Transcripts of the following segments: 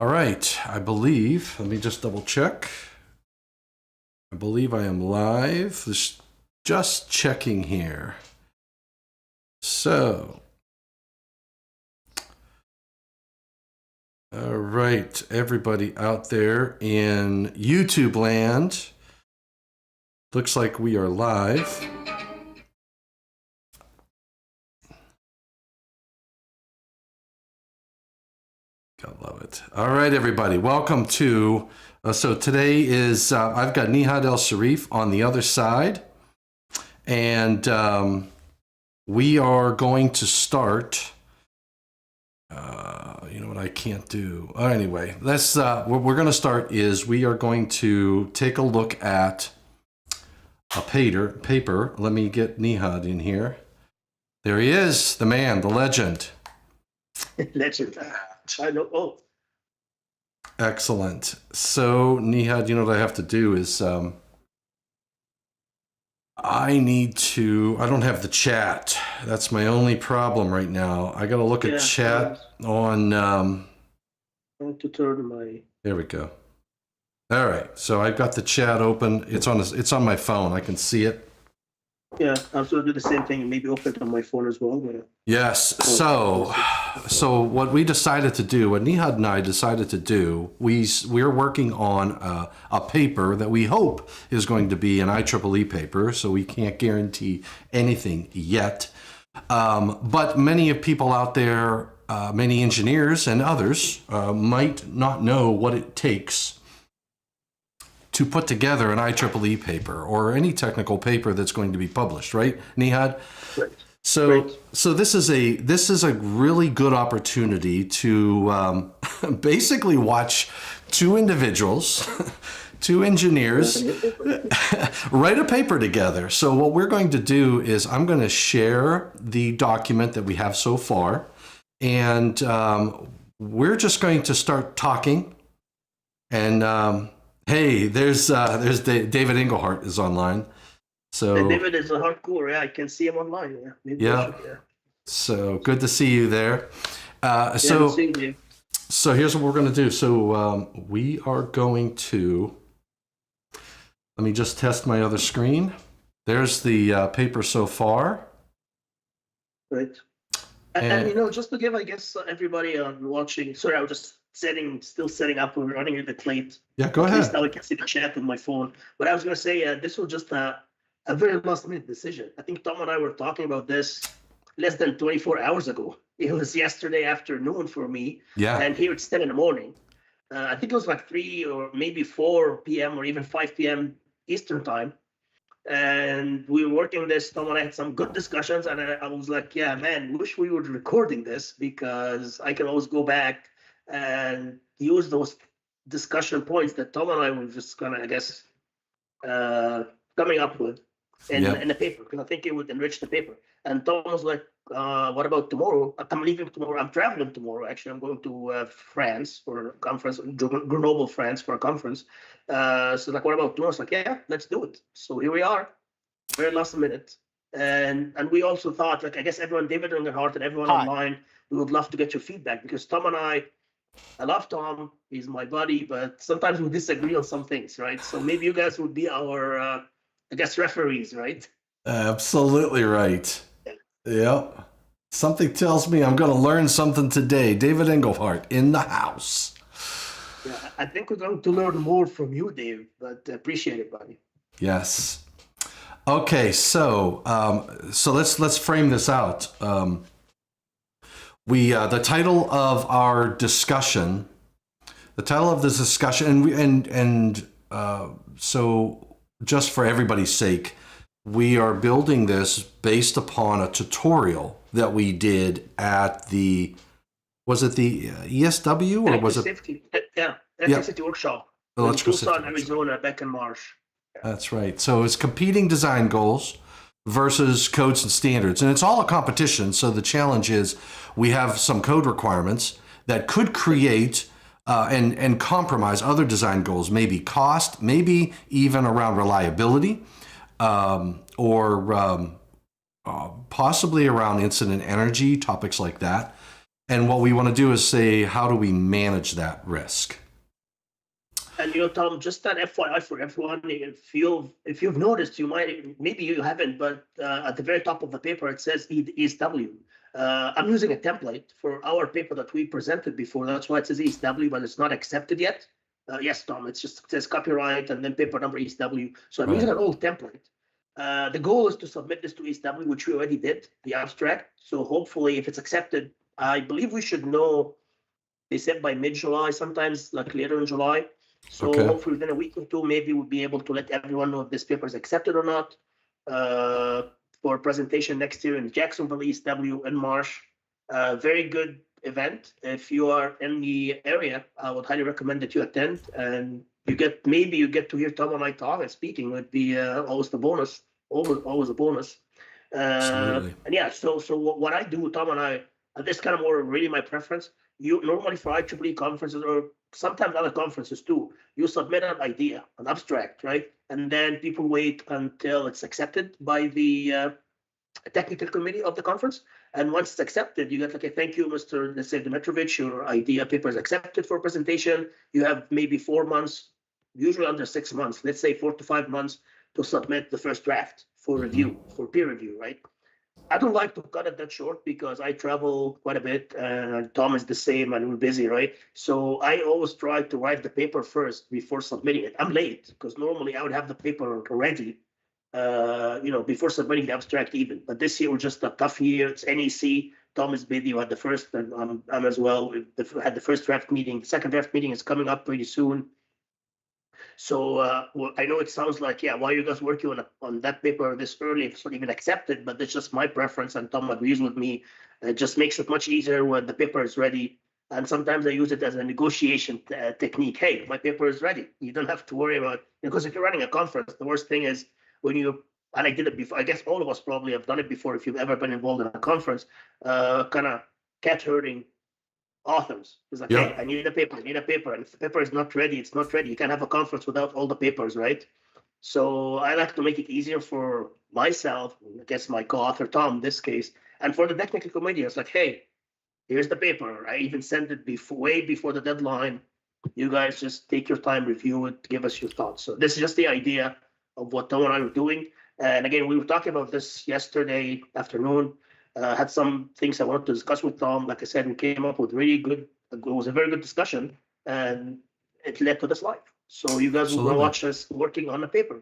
All right, I believe, let me just double check. I believe I am live. Just checking here. So, all right, everybody out there in YouTube land, looks like we are live. I love it. All right, everybody, welcome to, so today is, I've got Nehad ElSherif on the other side, and we are going to start, you know what I can't do. Anyway, let's, what we're going to start is we are going to take a look at a paper. Let me get Nehad in here. There he is, the man, the legend. Legend. I know. Oh, Excellent. So, Nehad, you know what I have to do is I don't have the chat. That's my only problem right now. I got to look at chat on. I want to turn my. There we go. All right. So I've got the chat open. It's on my phone. I can see it. Yeah, I was going to do the same thing and maybe open it on my phone as well. But... Yes. So what we decided to do, what Nehad and I decided to do, we're working on a paper that we hope is going to be an IEEE paper. So we can't guarantee anything yet. But many of people out there, many engineers and others might not know what it takes to put together an IEEE paper or any technical paper that's going to be published, right, Nehad? Right. So this is a really good opportunity to basically watch two individuals, two engineers, write a paper together. So what we're going to do is I'm going to share the document that we have so far, and we're just going to start talking. And hey, there's David Engelhardt is online. So and David is a hardcore. Yeah, I can see him online. Yeah. Maybe yeah. So good to see you there. So here's what we're going to do. So we are going to, let me just test my other screen. There's the paper so far. Right. And you know, just to give, I guess, everybody watching, sorry, I was just still setting up. We're running a bit late. Yeah, go ahead. At least now I can see the chat on my phone. But I was going to say, this was just a very last minute decision. I think Tom and I were talking about this less than 24 hours ago. It was yesterday afternoon for me. Yeah. And here it's 10 in the morning. I think it was like 3 or maybe 4 p.m. or even 5 p.m. Eastern time. And we were working this. Tom and I had some good discussions. And I was like, yeah, man, wish we were recording this because I can always go back and use those discussion points that Tom and I were just kind of, I guess, coming up with in the paper, because I think it would enrich the paper. And Tom was like, what about tomorrow? I'm leaving tomorrow. I'm traveling tomorrow. Actually, I'm going to France for a conference, Grenoble, France for a conference. So like, what about tomorrow? I was like, yeah, let's do it. So here we are, very last minute. And we also thought, like, I guess everyone, David Engelhardt and everyone online, we would love to get your feedback because Tom and I love Tom. He's my buddy, but sometimes we disagree on some things, right? So maybe you guys would be our, I guess, referees, right? Absolutely right. Yep. Something tells me I'm going to learn something today. David Engelhardt in the house. Yeah, I think we're going to learn more from you, Dave, but appreciate it, buddy. Yes. Okay, so let's frame this out. The title of our discussion, so just for everybody's sake, we are building this based upon a tutorial that we did at was it the ESW or was it? Safety, safety workshop. Electrical in safety Arizona back in March. That's right. So it's competing design goals versus codes and standards. And it's all a competition. So the challenge is we have some code requirements that could create and compromise other design goals, maybe cost, maybe even around reliability, or possibly around incident energy, topics like that. And what we want to do is say, how do we manage that risk? And Tom, just an FYI for everyone, if you've noticed, maybe you haven't, but at the very top of the paper it says ESW. I'm using a template for our paper that we presented before. That's why it says ESW, but it's not accepted yet. Yes, Tom, it says copyright and then paper number ESW. So I'm using an old template. The goal is to submit this to ESW, which we already did, the abstract. So hopefully, if it's accepted, I believe we should know. They said by mid-July, sometimes like later in July. So Okay. hopefully within a week or two, maybe we'll be able to let everyone know if this paper is accepted or not for presentation next year in Jacksonville, ESW in March. Very good event. If you are in the area, I would highly recommend that you attend, and you get to hear Tom and I talk and speaking. Would be always the bonus, always a bonus. Absolutely. And yeah, so what I do, Tom and I, this kind of more really my preference. You normally for IEEE conferences or sometimes other conferences too, you submit an idea, an abstract, right? And then people wait until it's accepted by the technical committee of the conference. And once it's accepted, you get like a thank you, Mr. Let's say Dimitrovich, your idea paper is accepted for presentation. You have maybe 4 months, usually under 6 months, let's say 4 to 5 months to submit the first draft for review, for peer review, right? I don't like to cut it that short because I travel quite a bit and Tom is the same and we're busy, right? So I always try to write the paper first before submitting it. I'm late because normally I would have the paper ready, before submitting the abstract even. But this year was just a tough year. It's NEC. Tom is busy. You had the first, and I'm as well. We had the first draft meeting. The second draft meeting is coming up pretty soon. So I know it sounds like, yeah, why are you guys working on that paper this early if it's not even accepted? But that's just my preference, and Tom agrees with me. It just makes it much easier when the paper is ready. And sometimes I use it as a negotiation technique. Hey, my paper is ready. You don't have to worry about, because if you're running a conference, the worst thing is when and I did it before. I guess all of us probably have done it before if you've ever been involved in a conference, kind of cat herding authors. It's like, hey, I need a paper, And if the paper is not ready, it's not ready. You can't have a conference without all the papers, right? So I like to make it easier for myself, I guess my co-author Tom in this case, and for the technical committee. It's like, hey, here's the paper. I even sent it way before the deadline. You guys just take your time, review it, give us your thoughts. So this is just the idea of what Tom and I were doing. And again, we were talking about this yesterday afternoon. Had some things I wanted to discuss with Tom. Like I said, we came up with really good. It was a very good discussion, and it led to this live. So you guys will Absolutely. watch us working on the paper.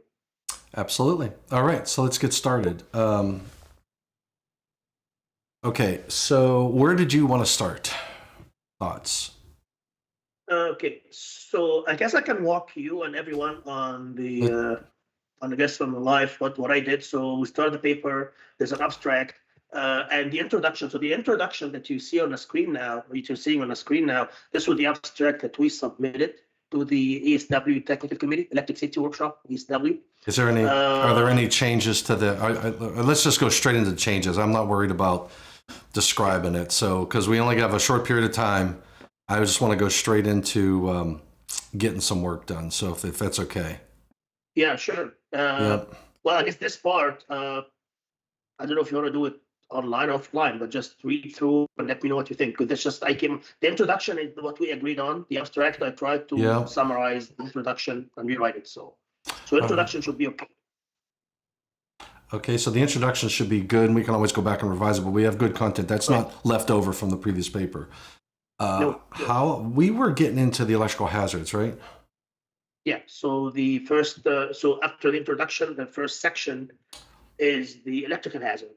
Absolutely. All right, so let's get started. Okay, so where did you want to start? Thoughts? Okay, so I guess I can walk you and everyone on the guest on the live what I did. So we started the paper. There's an abstract. And the introduction. So the introduction that you see on the screen now, or you're seeing on the screen now, this was the abstract that we submitted to the ESW Technical Committee, Electric Safety Workshop, ESW. Is there any? Are there any changes to the? Let's just go straight into the changes. I'm not worried about describing it. So because we only have a short period of time, I just want to go straight into getting some work done. So if that's okay. Yeah, sure. Well, I guess this part, I don't know if you want to do it online or offline, but just read through and let me know what you think. Because it's just the introduction is what we agreed on. The abstract, I tried to summarize the introduction and rewrite it. So introduction should be okay. Okay, so the introduction should be good, and we can always go back and revise it. But we have good content that's not left over from the previous paper. No. How we were getting into the electrical hazards, right? Yeah. So the first, so after the introduction, the first section is the electrical hazard.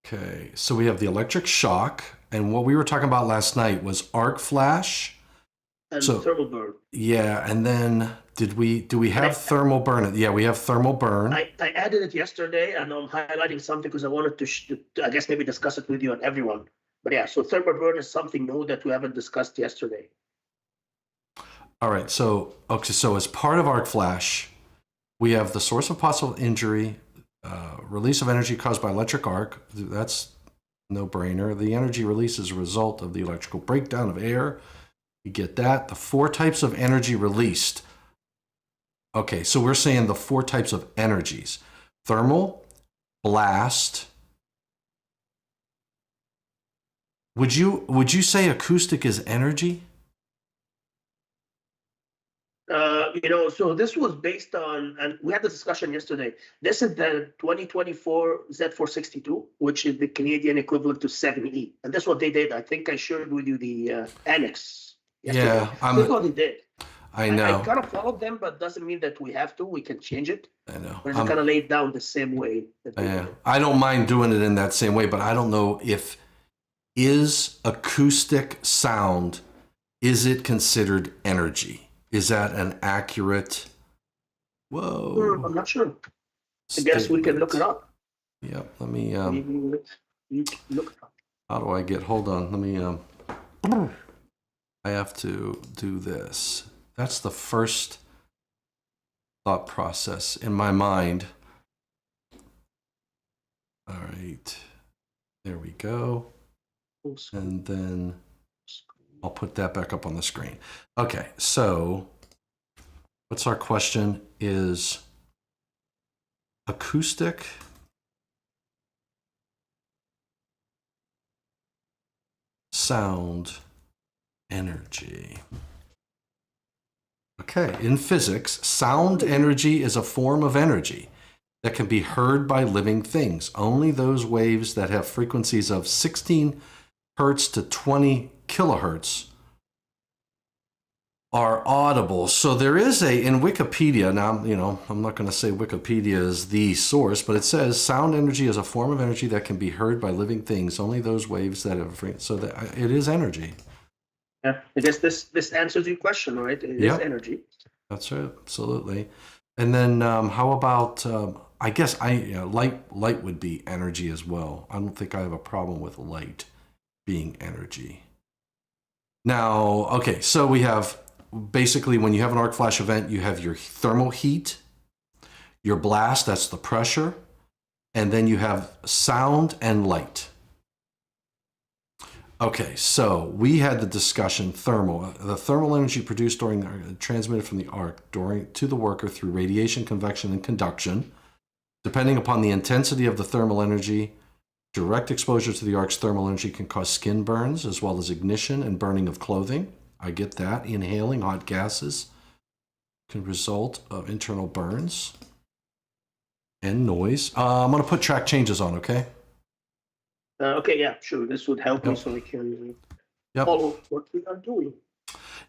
Okay, so we have the electric shock, and what we were talking about last night was arc flash and thermal burn. Yeah, and then do we have thermal burn? Yeah, we have thermal burn. I added it yesterday, and I'm highlighting something because I wanted to, I guess, maybe discuss it with you and everyone. But yeah, so thermal burn is something new that we haven't discussed yesterday. All right, so as part of arc flash, we have the source of possible injury, release of energy caused by electric arc. That's no-brainer. The energy release is a result of the electrical breakdown of air. You get that. The 4 types of energy released. Okay, so we're saying the 4 types of energies: thermal, blast, Would you say acoustic is energy? So this was based on, and we had the discussion yesterday. This is the 2024 Z462, which is the Canadian equivalent to 7E. And that's what they did. I think I shared with you the annex yesterday. Yeah, That's what they did. I I know. kind of followed them, but doesn't mean that we have to. We can change it. I know. But it's kind of laid down the same way. That they Yeah, did. I don't mind doing it in that same way, but I don't know if is acoustic sound, is it considered energy? Is that an accurate? Whoa. I'm not sure. I guess we can look it up. Yep. Let me. You can look it up. How do I get? Hold on. Let me. I have to do this. That's the first thought process in my mind. All right. There we go. And then I'll put that back up on the screen. Okay, so what's our question? Is acoustic sound energy? Okay, in physics, sound energy is a form of energy that can be heard by living things. Only those waves that have frequencies of 16 hertz to 20 kilohertz are audible. So there is in Wikipedia, now, I'm not going to say Wikipedia is the source, but it says sound energy is a form of energy that can be heard by living things. Only those waves that have, so that it is energy. Yeah, I guess this answers your question, right? It is energy. That's right, absolutely. And then how about, I guess light would be energy as well. I don't think I have a problem with light being energy. Now, okay, so we have basically when you have an arc flash event, you have your thermal heat, your blast, that's the pressure, and then you have sound and light. Okay, so we had the discussion the thermal energy produced transmitted from the arc to the worker through radiation, convection, and conduction. Depending upon the intensity of the thermal energy, direct exposure to the arc's thermal energy can cause skin burns as well as ignition and burning of clothing. I get that. Inhaling hot gases can result of internal burns and noise. I'm going to put track changes on, okay? Okay, yeah, sure. This would help me so I can follow what we are doing.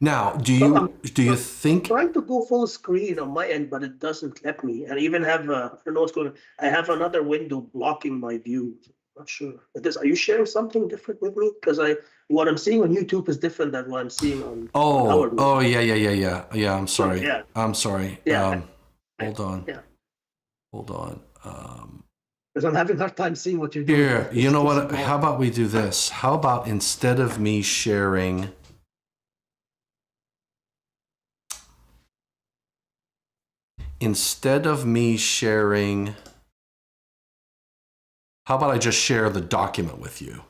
Now, do you think? I'm trying to go full screen on my end, but it doesn't let me. And I even have I don't know what's going on. I have another window blocking my view. Not sure. Are you sharing something different with me? Because what I'm seeing on YouTube is different than what I'm seeing on. Yeah. I'm sorry. Yeah. I'm sorry. Yeah. Hold on. Yeah. Hold on. Because I'm having a hard time seeing what you're doing. Here, you know what? How about we do this? How about instead of me sharing? How about I just share the document with you?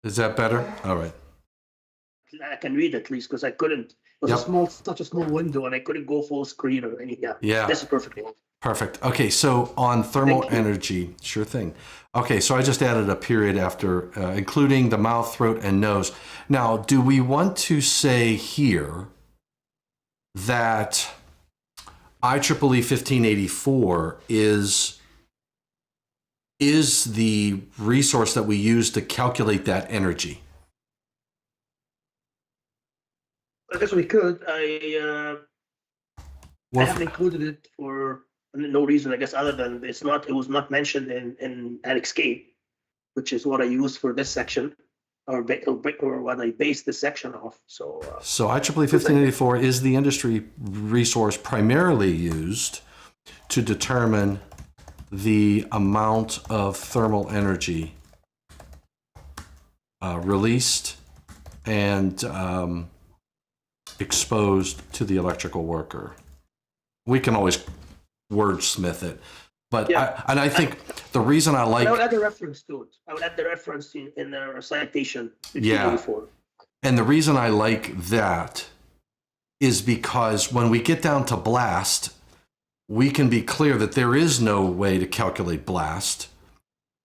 Is that better? All right. I can read at least because I couldn't. It was such a small window, and I couldn't go full screen or anything. Yeah. This is perfect. Perfect. Okay, so on thermal energy, sure thing. Okay, so I just added a period after, including the mouth, throat, and nose. Now, do we want to say here that IEEE 1584 is the resource that we use to calculate that energy? I guess we could. I haven't included it for no reason, I guess, other than it was not mentioned in Annex K, which is what I use for this section, or what I base this section off. So IEEE 1584 is the industry resource primarily used to determine the amount of thermal energy released and exposed to the electrical worker. We can always wordsmith it, but I think the reason I would add the reference to it. I would add the reference in the citation. And the reason I like that is because when we get down to blast, we can be clear that there is no way to calculate blast.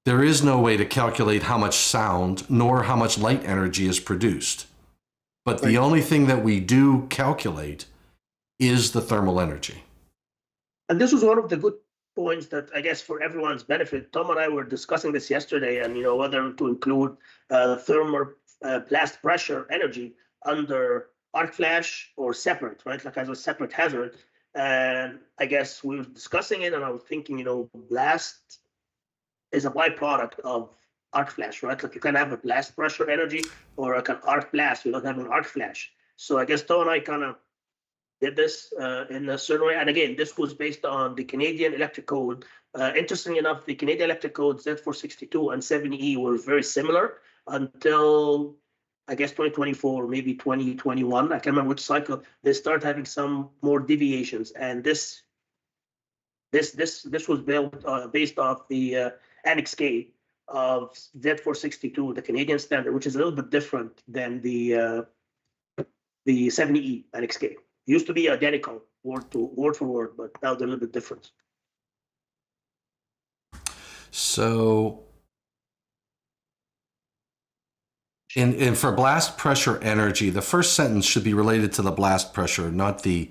There is no way to calculate how much sound nor how much light energy is produced. But the only thing that we do calculate is the thermal energy. And this was one of the good points that I guess for everyone's benefit, Tom and I were discussing this yesterday, and whether to include thermal blast pressure energy under arc flash or separate, right? Like as a separate hazard. And I guess we were discussing it, and I was thinking, blast is a byproduct of arc flash, right? Like you can have a blast pressure energy or like an arc blast without having an arc flash. So I guess Tom and I kind of did this in a certain way. And again, this was based on the Canadian Electric Code. Interestingly enough, the Canadian Electric Code Z462 and 70E were very similar until I guess 2024, maybe 2021. I can't remember which cycle. They start having some more deviations, and this was built based off the Annex K of Z462, the Canadian standard, which is a little bit different than the 70E Annex K. Used to be identical word for word, but now they're a little bit different. So, in for blast pressure energy, the first sentence should be related to the blast pressure, not the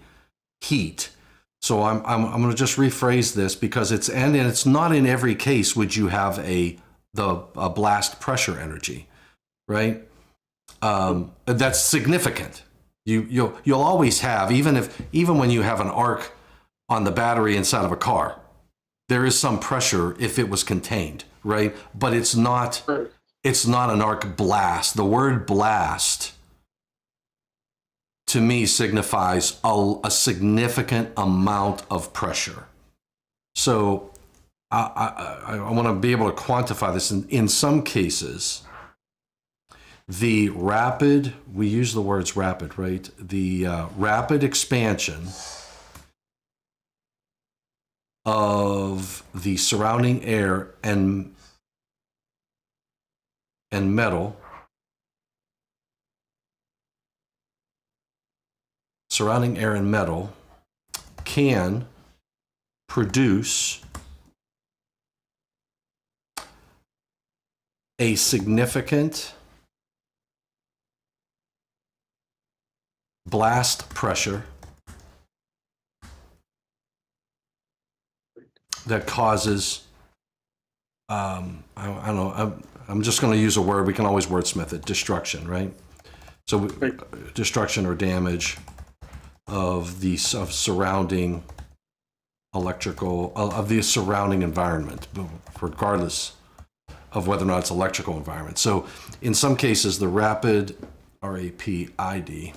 heat. So I'm going to just rephrase this because it's not in every case would you have a blast pressure energy, right? That's significant. You'll always have, even when you have an arc on the battery inside of a car, there is some pressure if it was contained, right? But it's not an arc blast. The word blast to me signifies a significant amount of pressure. So I want to be able to quantify this. In some cases, the rapid, we use the words rapid, right? The rapid expansion of the surrounding air and metal, surrounding air and metal can produce a significant blast pressure that causes, I don't know, I'm just going to use a word, we can always wordsmith it, destruction, right? So destruction or damage of the surrounding electrical, of the surrounding environment, regardless of whether or not it's electrical environment. So in some cases, the rapid, RAPID,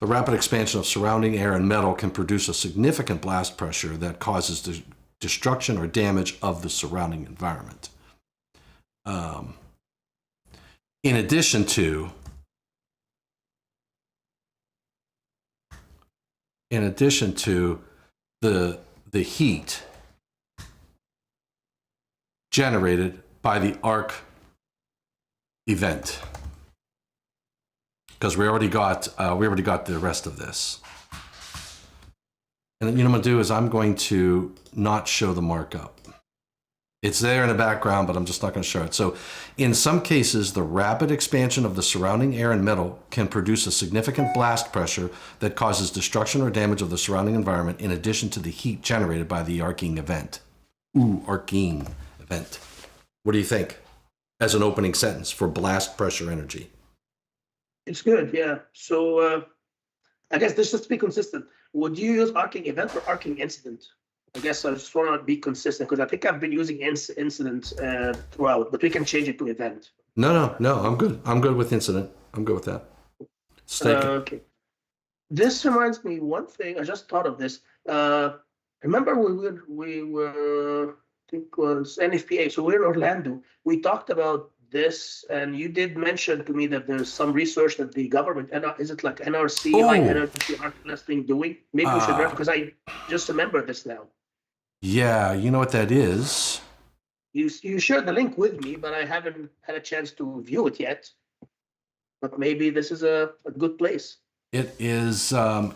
the rapid expansion of surrounding air and metal can produce a significant blast pressure that causes the destruction or damage of the surrounding environment. In addition to the heat generated by the arc event, because we already got the rest of this. And what I'm going to do is I'm going to not show the markup. It's there in the background, but I'm just not going to show it. So in some cases, the rapid expansion of the surrounding air and metal can produce a significant blast pressure that causes destruction or damage of the surrounding environment in addition to the heat generated by the arcing event. Arcing event. What do you think as an opening sentence for blast pressure energy? It's good, yeah. So I guess this just to be consistent. Would you use arcing event or arcing incident? I guess I just want to be consistent because I think I've been using incident throughout, but we can change it to event. No, I'm good. I'm good with incident. I'm good with that. Okay. This reminds me one thing. I just thought of this. Remember we were I think it was NFPA. So we're in Orlando. We talked about this, and you did mention to me that there's some research that the government, is it like NRC, high energy arc blasting doing? Maybe we should, because I just remember this now. Yeah, you know what that is? You shared the link with me, but I haven't had a chance to view it yet. But maybe this is a good place. It is. And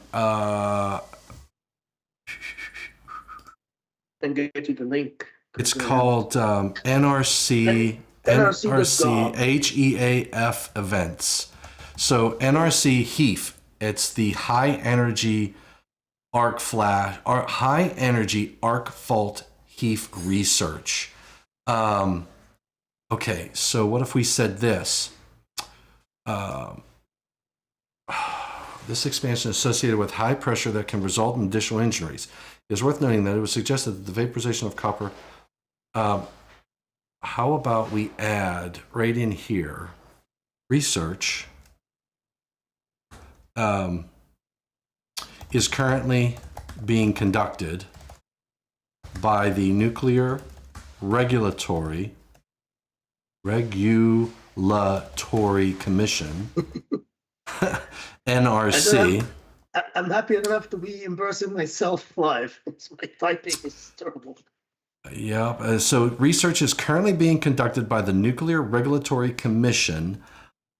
get you the link. It's called NRC NRC.gov. HEAF events. So NRC HEAF, it's the high energy arc flash or high energy arc fault HEAF research. Okay, so what if we said this? This expansion is associated with high pressure that can result in additional injuries. It is worth noting that it was suggested that the vaporization of copper. How about we add right in here, research is currently being conducted by the Nuclear Regulatory Commission, NRC. I'm happy enough to be embarrassing myself live. My typing is terrible. Yeah. So research is currently being conducted by the Nuclear Regulatory Commission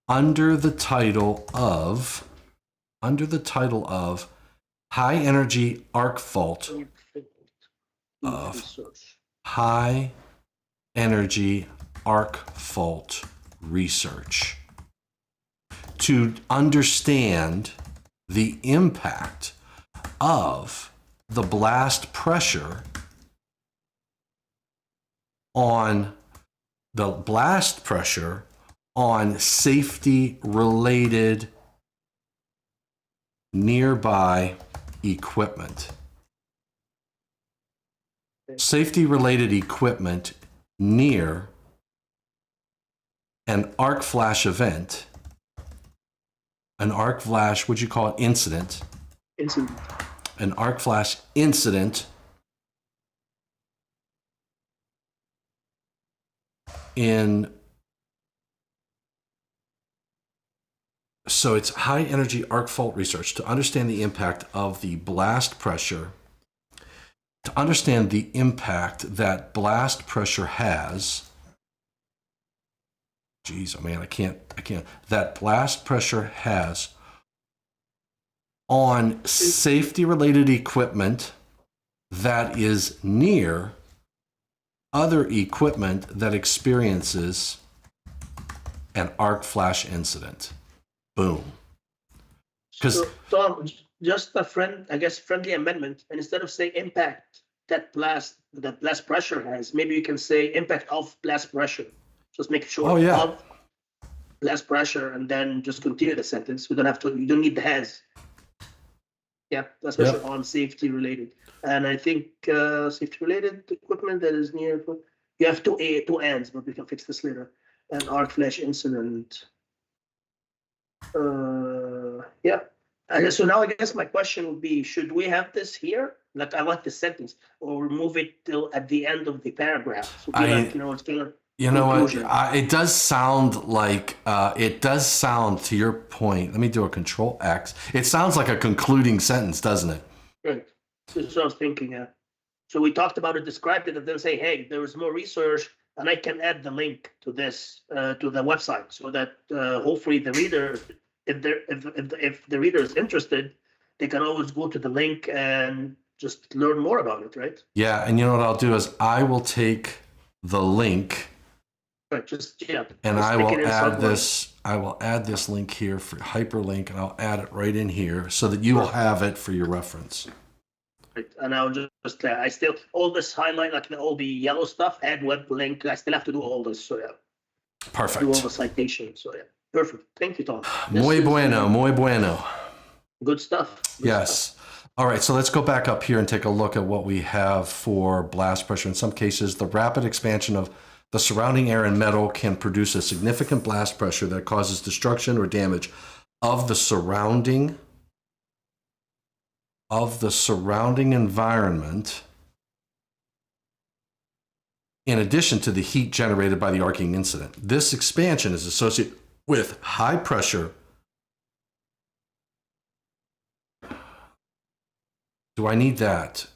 under the title of high energy arc fault of high energy arc fault research to understand the impact of the blast pressure on safety related nearby equipment. Safety related equipment near an arc flash event, an arc flash, would you call it incident? Incident. An arc flash incident so it's high energy arc fault research to understand the impact of the blast pressure, to understand the impact that blast pressure has. Geez, oh man, I can't. That blast pressure has on safety related equipment that is near other equipment that experiences an arc flash incident. Boom. So, Tom, just a friendly amendment, and instead of saying impact that blast pressure has, maybe you can say impact of blast pressure. Just make sure of blast pressure, and then just continue the sentence. You don't need the has. Yeah, blast pressure on safety related. And I think safety related equipment that is near. You have two ends, but we can fix this later. An arc flash incident. Yeah. So now I guess my question would be: should we have this here? Like I like the sentence, or remove it till at the end of the paragraph? So it's gonna. You know what? It does sound like, to your point, let me do a Control X. It sounds like a concluding sentence, doesn't it? Right. That's what I was thinking, yeah. So we talked about it, described it, and then say, hey, there is more research, and I can add the link to this, to the website, so that hopefully the reader, if the reader is interested, they can always go to the link and just learn more about it, right? Yeah, and you know what I'll do is I will take the link. Right, and I will add this. I will add this link here for hyperlink, and I'll add it right in here so that you will have it for your reference. Right, and I'll I still all this highlight, like all the yellow stuff, add web link. I still have to do all this, so yeah. Perfect. Do all the citations, so yeah. Perfect. Thank you, Tom. Muy bueno. Good stuff. Yes. All right, so let's go back up here and take a look at what we have for blast pressure. In some cases, the rapid expansion of the surrounding air and metal can produce a significant blast pressure that causes destruction or damage of the surrounding environment, in addition to the heat generated by the arcing incident. This expansion is associated with high pressure. Do I need that?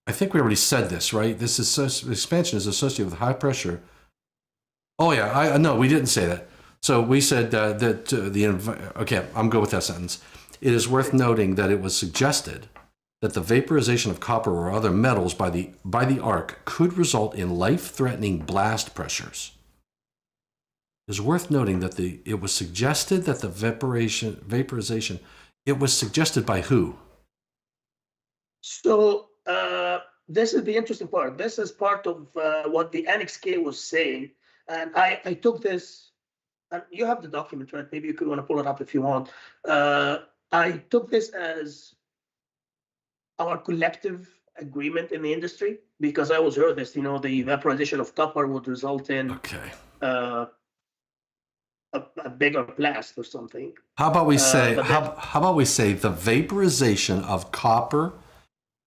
I think we already said this, right? This expansion is associated with high pressure. Oh yeah, no, we didn't say that. So we said okay, I'm good with that sentence. It is worth noting that it was suggested that the vaporization of copper or other metals by the arc could result in life-threatening blast pressures. It is worth noting that it was suggested that the vaporization, it was suggested by who? So this is the interesting part. This is part of what the Annex K was saying. And I took this, and you have the document, right? Maybe you could want to pull it up if you want. I took this as our collective agreement in the industry, because I always heard this, the vaporization of copper would result in Okay. A bigger blast or something. How about we say how about we say the vaporization of copper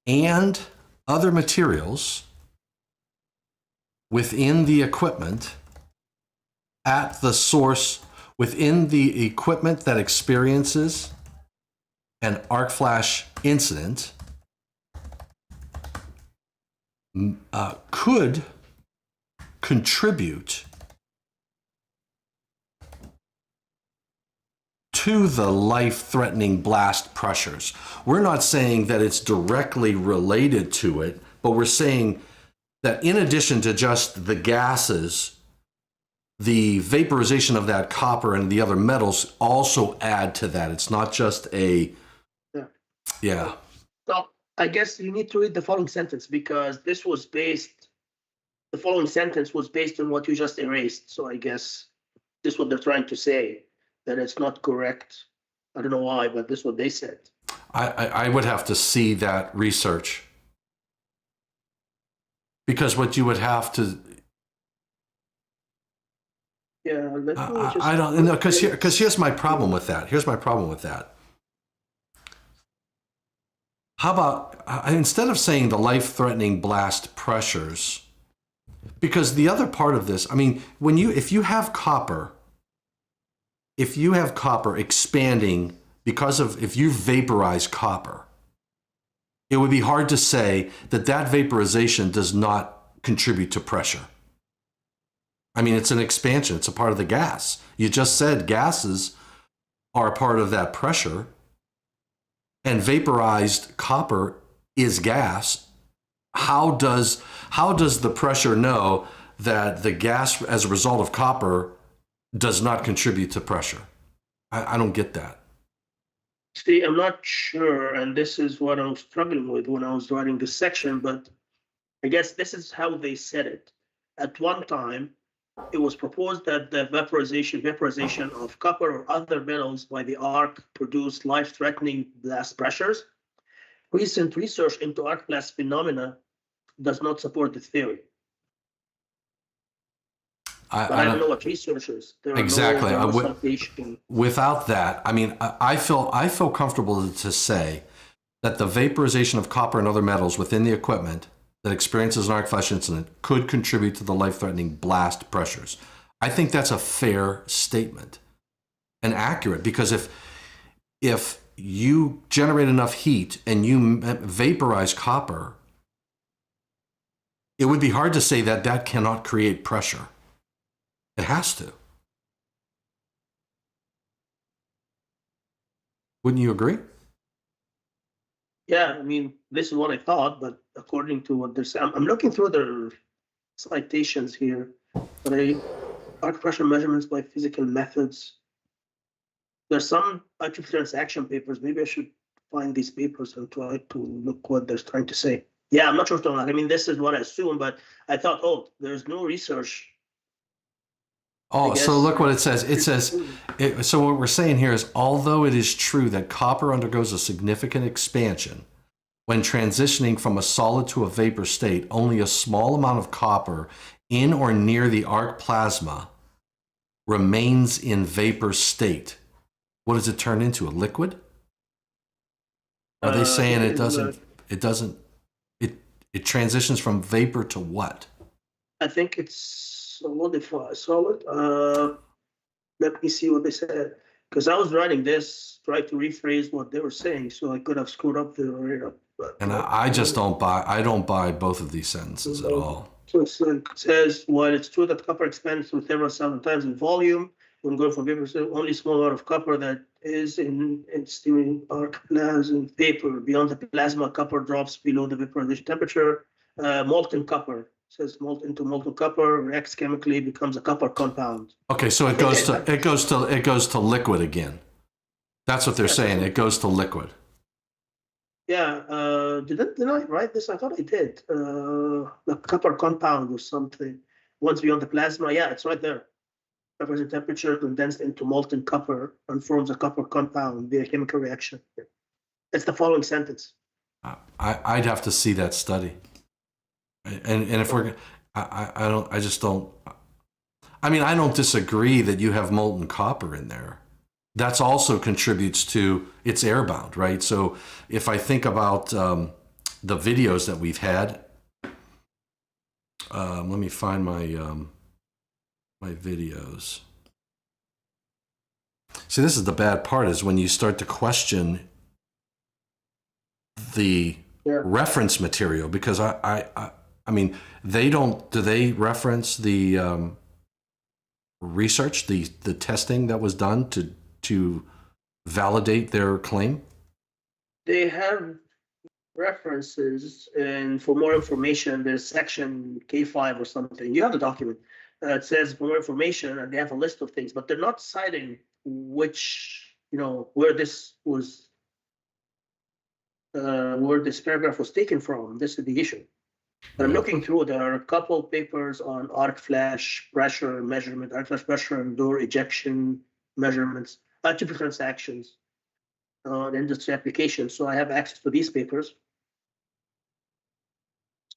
and other materials within the equipment at the source, within the equipment that experiences an arc flash incident, could contribute to the life-threatening blast pressures. We're not saying that it's directly related to it, but we're saying that in addition to just the gases, the vaporization of that copper and the other metals also add to that. It's not just a... Yeah. So I guess you need to read the following sentence, because the following sentence was based on what you just erased. So I guess this is what they're trying to say, that it's not correct. I don't know why, but this is what they said. I would have to see that research, because what you would have to... Yeah, I don't know, because here's my problem with that. How about, instead of saying the life-threatening blast pressures, because the other part of this, I mean, if you have copper expanding if you vaporize copper, it would be hard to say that vaporization does not contribute to pressure. I mean, it's an expansion. It's a part of the gas. You just said gases are a part of that pressure, and vaporized copper is gas. How does the pressure know that the gas as a result of copper does not contribute to pressure? I don't get that. See, I'm not sure, and this is what I was struggling with when I was writing this section, but I guess this is how they said it. At one time, it was proposed that the vaporization of copper or other metals by the arc produced life-threatening blast pressures. Recent research into arc blast phenomena does not support this theory. I don't know what researchers. Exactly. Without that, I mean, I feel comfortable to say that the vaporization of copper and other metals within the equipment that experiences an arc flash incident could contribute to the life-threatening blast pressures. I think that's a fair statement and accurate, because if you generate enough heat and you vaporize copper, it would be hard to say that cannot create pressure. It has to. Wouldn't you agree? Yeah, I mean, this is what I thought, but according to what they're saying, I'm looking through their citations here. But arc pressure measurements by physical methods. There's some active transaction papers. Maybe I should find these papers and try to look what they're trying to say. Yeah, I'm not sure. I mean, this is what I assume, but I thought, there's no research. Oh, so look what it says. So what we're saying here is, although it is true that copper undergoes a significant expansion when transitioning from a solid to a vapor state, only a small amount of copper in or near the arc plasma remains in vapor state. What does it turn into? A liquid? Are they saying it transitions from vapor to what? I think it's solid. Let me see what they said, because I was writing this, try to rephrase what they were saying, so I could have screwed up the. And I just don't buy. I don't buy both of these sentences at all. So it says, while it's true that copper expands to several thousand times in volume when going from vapor to only small amount of copper that is in steaming arc plasma vapor. Beyond the plasma, copper drops below the vaporization temperature. Molten copper, says molten to molten copper reacts chemically, becomes a copper compound. Okay, so it goes to liquid again. That's what they're saying. It goes to liquid. Yeah, did I write this? I thought I did. The copper compound or something. Once beyond the plasma, yeah, it's right there. Vaporization temperature condensed into molten copper and forms a copper compound via chemical reaction. It's the following sentence. I'd have to see that study. And if we're, I just don't. I mean, I don't disagree that you have molten copper in there. That's also contributes to it's airbound, right? So if I think about the videos that we've had, let me find my my videos. See, this is the bad part, is when you start to question the reference material, because I mean, they don't. Do they reference the research, the testing that was done to validate their claim? They have references, and for more information, there's section K5 or something. You have the document. It says for more information, and they have a list of things, but they're not citing which, where this was, where this paragraph was taken from. This is the issue. But I'm looking through, there are a couple papers on arc flash pressure measurement, arc flash pressure and door ejection measurements, typical transactions on industry applications. So I have access to these papers.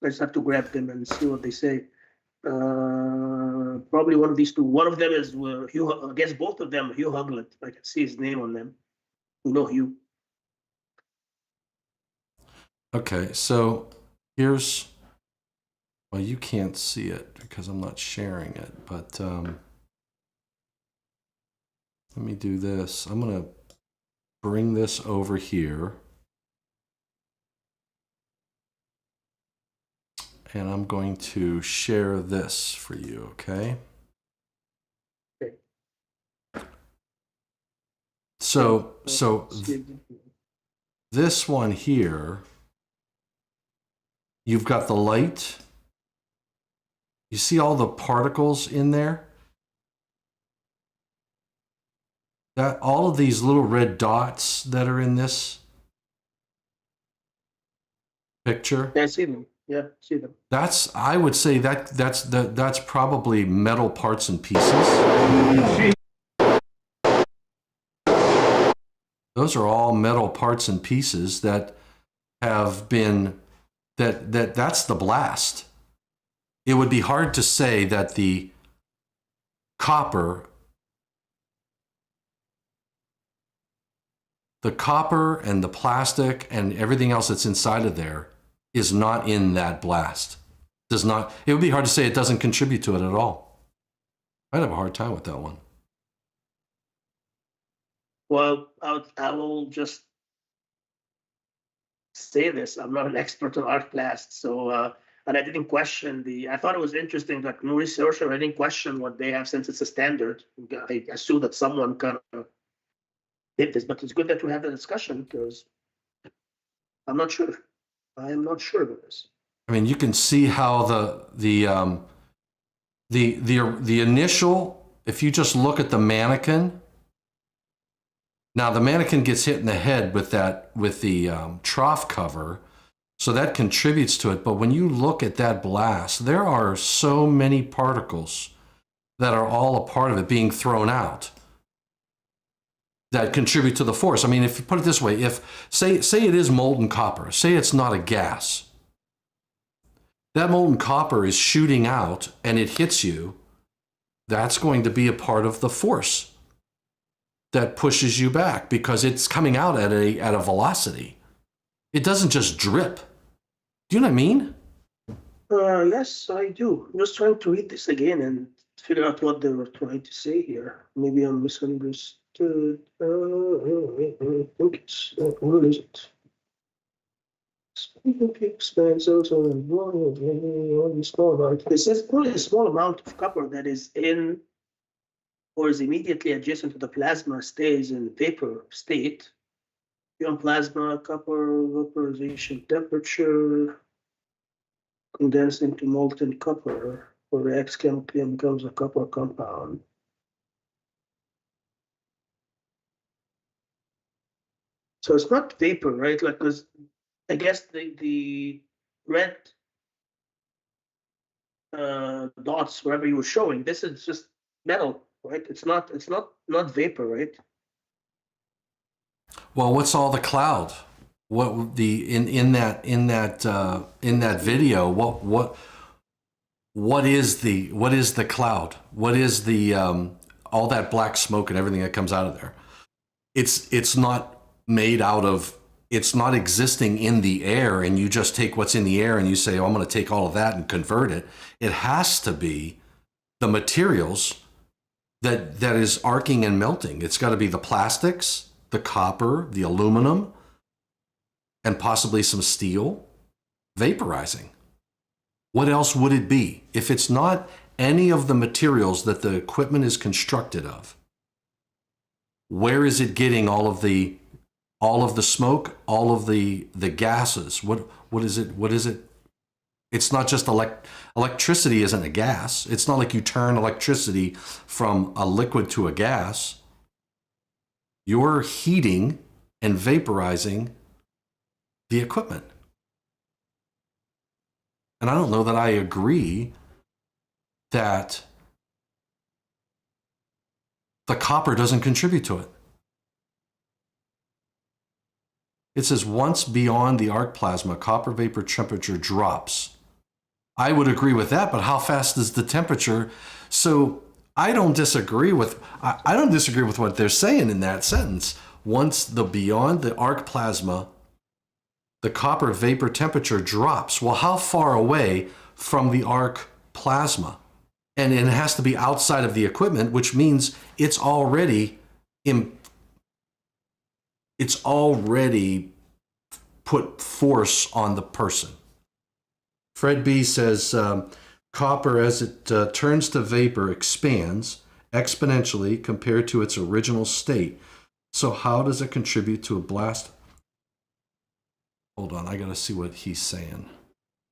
I just have to grab them and see what they say. Probably one of these two. One of them is Hugh, I guess both of them, Hugh Huglett. I can see his name on them. You know Hugh. Okay, so here's, well, you can't see it because I'm not sharing it, but let me do this. I'm going to bring this over here. And I'm going to share this for you, okay? Okay. So this one here, you've got the light. You see all the particles in there? That all of these little red dots that are in this picture. Yeah, I see them. Yeah, see them. That's, I would say that's probably metal parts and pieces. Those are all metal parts and pieces that have been, that's the blast. It would be hard to say that the copper and the plastic and everything else that's inside of there is not in that blast. Does not, it would be hard to say it doesn't contribute to it at all. I'd have a hard time with that one. Well, I will just say this. I'm not an expert on arc blast, so and I didn't question I thought it was interesting that no researcher, I didn't question what they have since it's a standard. I assume that someone kind of did this, but it's good that we have the discussion because I'm not sure. I am not sure about this. I mean, you can see how the initial, if you just look at the mannequin. Now the mannequin gets hit in the head with the trough cover, so that contributes to it. But when you look at that blast, there are so many particles that are all a part of it being thrown out that contribute to the force. I mean, if you put it this way, if say it is molten copper, say it's not a gas, that molten copper is shooting out and it hits you, that's going to be a part of the force that pushes you back because it's coming out at a velocity. It doesn't just drip. Do you know what I mean? Yes, I do. I'm just trying to read this again and figure out what they were trying to say here. Maybe I'm misunderstood. I think it's, what is it? Expenses on only small amount. It says only a small amount of copper that is in or is immediately adjacent to the plasma stays in vapor state. Beyond plasma, copper vaporization temperature, condensed into molten copper, or reacts chemically and becomes a copper compound. So it's not vapor, right? Like, because I guess the red dots wherever you were showing, this is just metal, right? It's not vapor, right? Well, what's all the cloud? What the in that video? What is the cloud? What is the all that black smoke and everything that comes out of there? It's not made out of. It's not existing in the air, and you just take what's in the air and you say, "Oh, I'm going to take all of that and convert it." It has to be the materials that is arcing and melting. It's got to be the plastics, the copper, the aluminum, and possibly some steel vaporizing. What else would it be? If it's not any of the materials that the equipment is constructed of, where is it getting all of the smoke, all of the gases? What is it? What is it? It's not just electricity isn't a gas. It's not like you turn electricity from a liquid to a gas. You're heating and vaporizing the equipment. And I don't know that I agree that the copper doesn't contribute to it. It says once beyond the arc plasma, copper vapor temperature drops. I would agree with that, but how fast is the temperature? So I don't disagree with what they're saying in that sentence. Once the beyond the arc plasma, the copper vapor temperature drops. Well, how far away from the arc plasma? And it has to be outside of the equipment, which means it's already put force on the person. Fred B says, copper as it turns to vapor expands exponentially compared to its original state. So how does it contribute to a blast? Hold on, I gotta see what he's saying.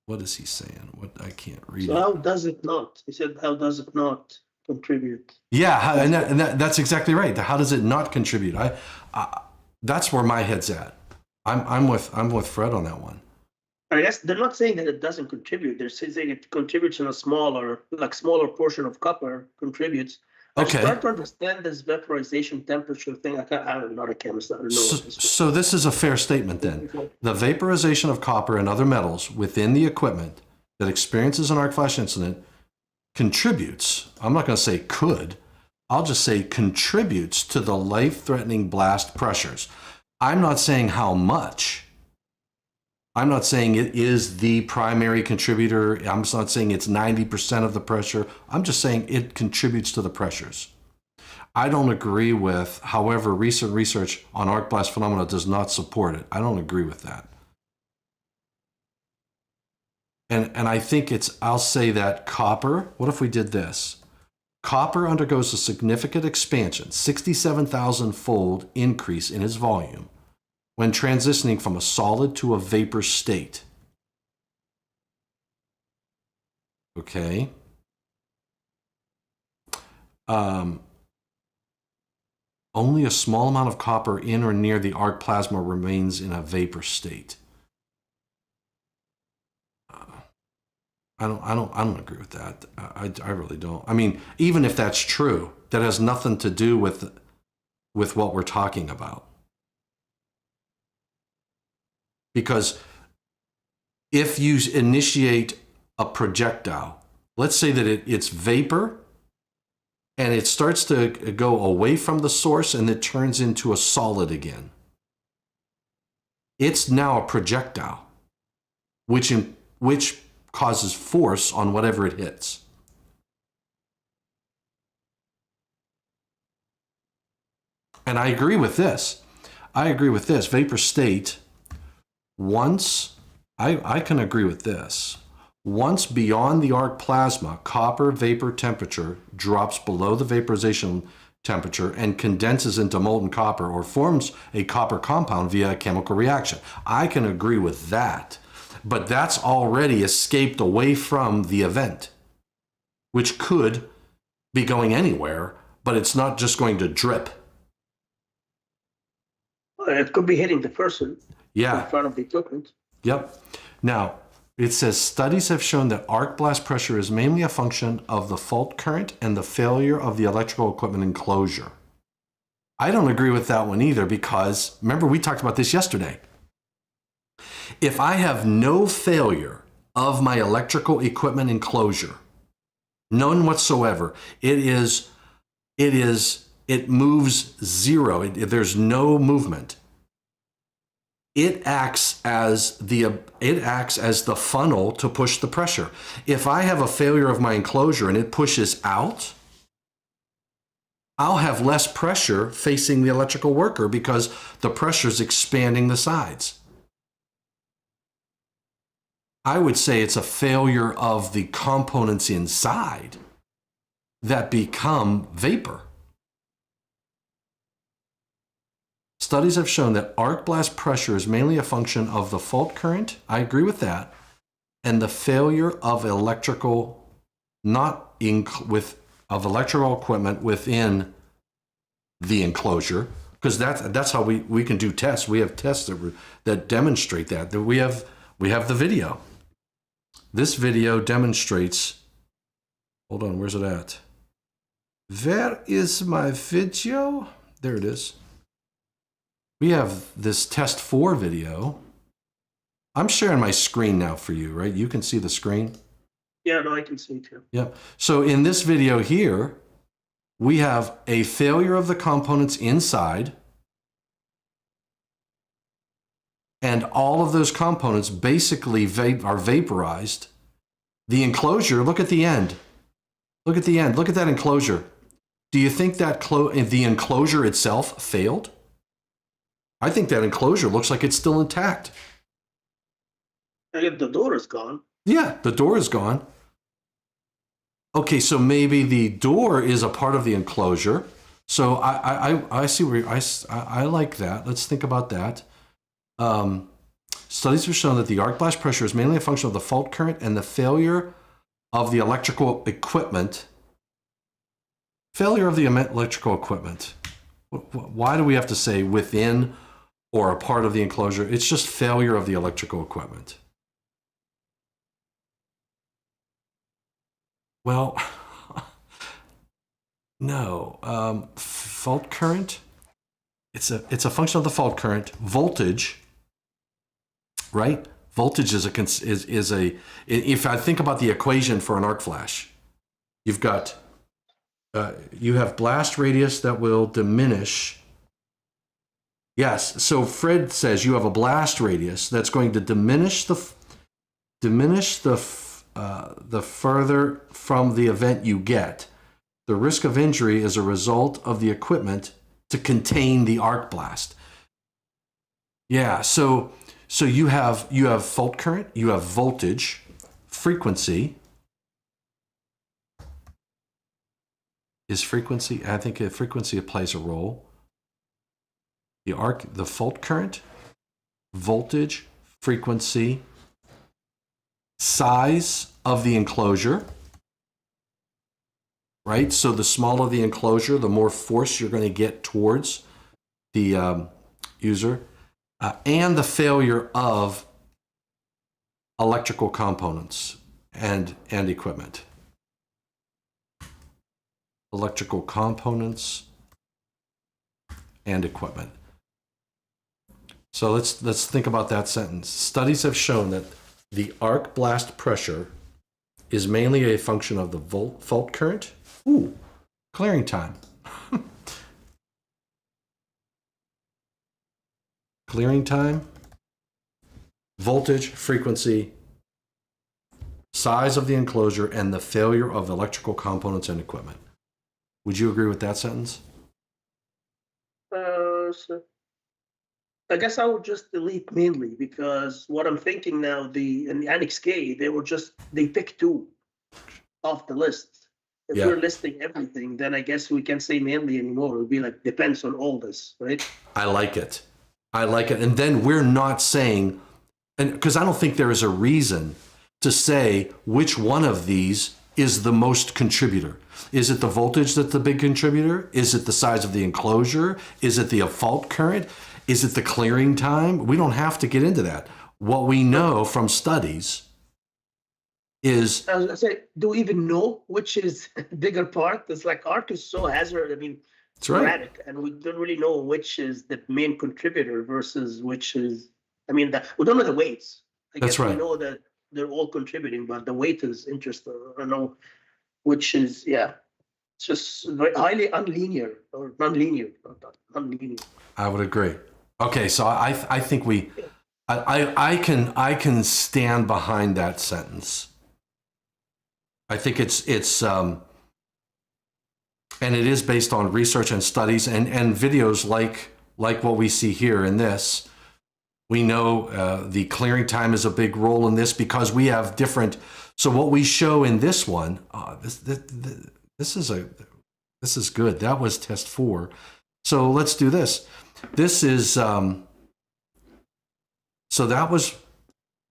What is he saying? What I can't read. So how does it not? He said, how does it not contribute? Yeah, that's exactly right. How does it not contribute? That's where my head's at. I'm with Fred on that one. I guess they're not saying that it doesn't contribute. They're saying it contributes in a smaller portion of copper contributes. Okay. I start to understand this vaporization temperature thing. I'm not a chemist. I don't know. So this is a fair statement then. The vaporization of copper and other metals within the equipment that experiences an arc flash incident contributes, I'm not going to say could, I'll just say contributes to the life-threatening blast pressures. I'm not saying how much. I'm not saying it is the primary contributor. I'm not saying it's 90% of the pressure. I'm just saying it contributes to the pressures. I don't agree with, however, recent research on arc blast phenomena does not support it. I don't agree with that. And I think I'll say that copper, what if we did this? Copper undergoes a significant expansion, 67,000-fold increase in its volume when transitioning from a solid to a vapor state. Okay. Only a small amount of copper in or near the arc plasma remains in a vapor state. I don't agree with that. I really don't. I mean, even if that's true, that has nothing to do with what we're talking about. Because if you initiate a projectile, let's say that it's vapor and it starts to go away from the source and it turns into a solid again. It's now a projectile, which causes force on whatever it hits. And I agree with this. Vapor state, once, I can agree with this. Once beyond the arc plasma, copper vapor temperature drops below the vaporization temperature and condenses into molten copper or forms a copper compound via a chemical reaction. I can agree with that, but that's already escaped away from the event, which could be going anywhere, but it's not just going to drip. It could be hitting the person Yeah. in front of the equipment. Yep. Now, it says studies have shown that arc blast pressure is mainly a function of the fault current and the failure of the electrical equipment enclosure. I don't agree with that one either, because remember, we talked about this yesterday. If I have no failure of my electrical equipment enclosure, none whatsoever, it moves zero. There's no movement. It acts as the funnel to push the pressure. If I have a failure of my enclosure and it pushes out, I'll have less pressure facing the electrical worker because the pressure is expanding the sides. I would say it's a failure of the components inside that become vapor. Studies have shown that arc blast pressure is mainly a function of the fault current. I agree with that. And the failure of electrical equipment within the enclosure, because that's how we can do tests. We have tests that demonstrate that. We have the video. This video demonstrates. Hold on, where's it at? Where is my video? There it is. We have this test 4 video. I'm sharing my screen now for you, right? You can see the screen. Yeah, no, I can see too. Yep. So in this video here, we have a failure of the components inside, and all of those components basically are vaporized. The enclosure, look at the end. Look at the end. Look at that enclosure. Do you think that the enclosure itself failed? I think that enclosure looks like it's still intact. And the door is gone. Yeah, the door is gone. Okay, so maybe the door is a part of the enclosure. So I see where I like that. Let's think about that. Studies have shown that the arc blast pressure is mainly a function of the fault current and the failure of the electrical equipment. Failure of the electrical equipment. Why do we have to say within or a part of the enclosure? It's just failure of the electrical equipment. Well, no. Fault current. It's a function of the fault current. Voltage. Right? Voltage is a. If I think about the equation for an arc flash, you have blast radius that will diminish. Yes. So Fred says you have a blast radius that's going to diminish the further from the event you get. The risk of injury is a result of the equipment to contain the arc blast. Yeah. So you have fault current, you have voltage, frequency. Is frequency? I think frequency plays a role. The fault current, voltage, frequency, size of the enclosure, right? So the smaller the enclosure, the more force you're going to get towards the user, and the failure of electrical components and equipment. Electrical components and equipment. So let's think about that sentence. Studies have shown that the arc blast pressure is mainly a function of the fault current. Ooh, clearing time. Clearing time, voltage, frequency, size of the enclosure, and the failure of electrical components and equipment. Would you agree with that sentence? So I guess I would just delete mainly, because what I'm thinking now, in the Annex K, they pick two off the list. If Yeah. we're listing everything, then I guess we can't say mainly anymore. It would be like depends on all this, right? I like it. I like it. And then we're not saying, and because I don't think there is a reason to say which one of these is the most contributor. Is it the voltage that's the big contributor? Is it the size of the enclosure? Is it the fault current? Is it the clearing time? We don't have to get into that. What we know from studies is, I was gonna say, do we even know which is bigger part? It's like arc is so hazard. I mean, that's right. erratic, and we don't really know which is the main contributor versus which is. I mean, we don't know the weights. I That's guess right. we know that they're all contributing, but the weight is interesting. I don't know which is. Yeah, it's just very highly unlinear or non-linear. Not non-linear. I would agree. Okay, so I think I can stand behind that sentence. I think it's and it is based on research and studies and videos like what we see here in this. We know the clearing time is a big role in this because we have different. So what we show in this one, this is good. That was test 4. So let's do this. This is so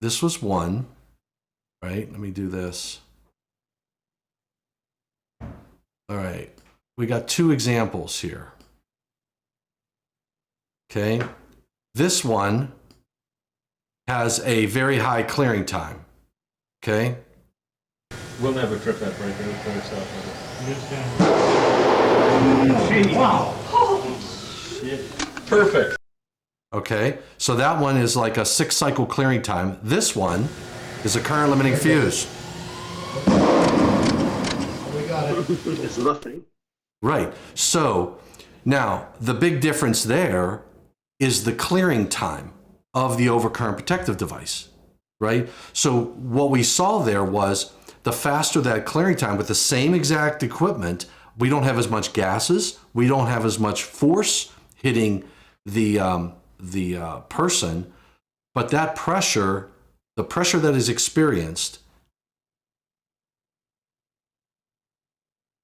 this was 1, right? Let me do this. All right, we got 2 examples here. Okay, this one has a very high clearing time. Okay. We'll never trip that breaker before we stop with it. Wow. Shit. Perfect. Okay, so that one is like a 6-cycle clearing time. This one is a current limiting fuse. We got it. It's nothing. Right. So now the big difference there is the clearing time of the overcurrent protective device, right? So what we saw there was the faster that clearing time with the same exact equipment, we don't have as much gases, we don't have as much force hitting the person, but that pressure, the pressure that is experienced,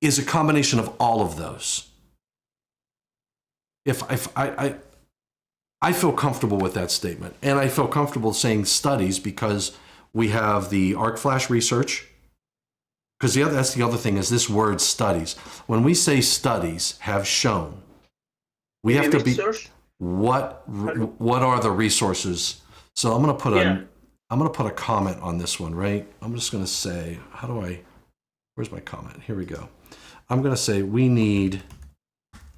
is a combination of all of those. If I feel comfortable with that statement, and I feel comfortable saying studies because we have the arc flash research. Because that's the other thing is this word studies. When we say studies have shown, we have to be what are the resources? So I'm going to put a comment on this one, right? I'm just going to say, where's my comment? Here we go. I'm going to say we need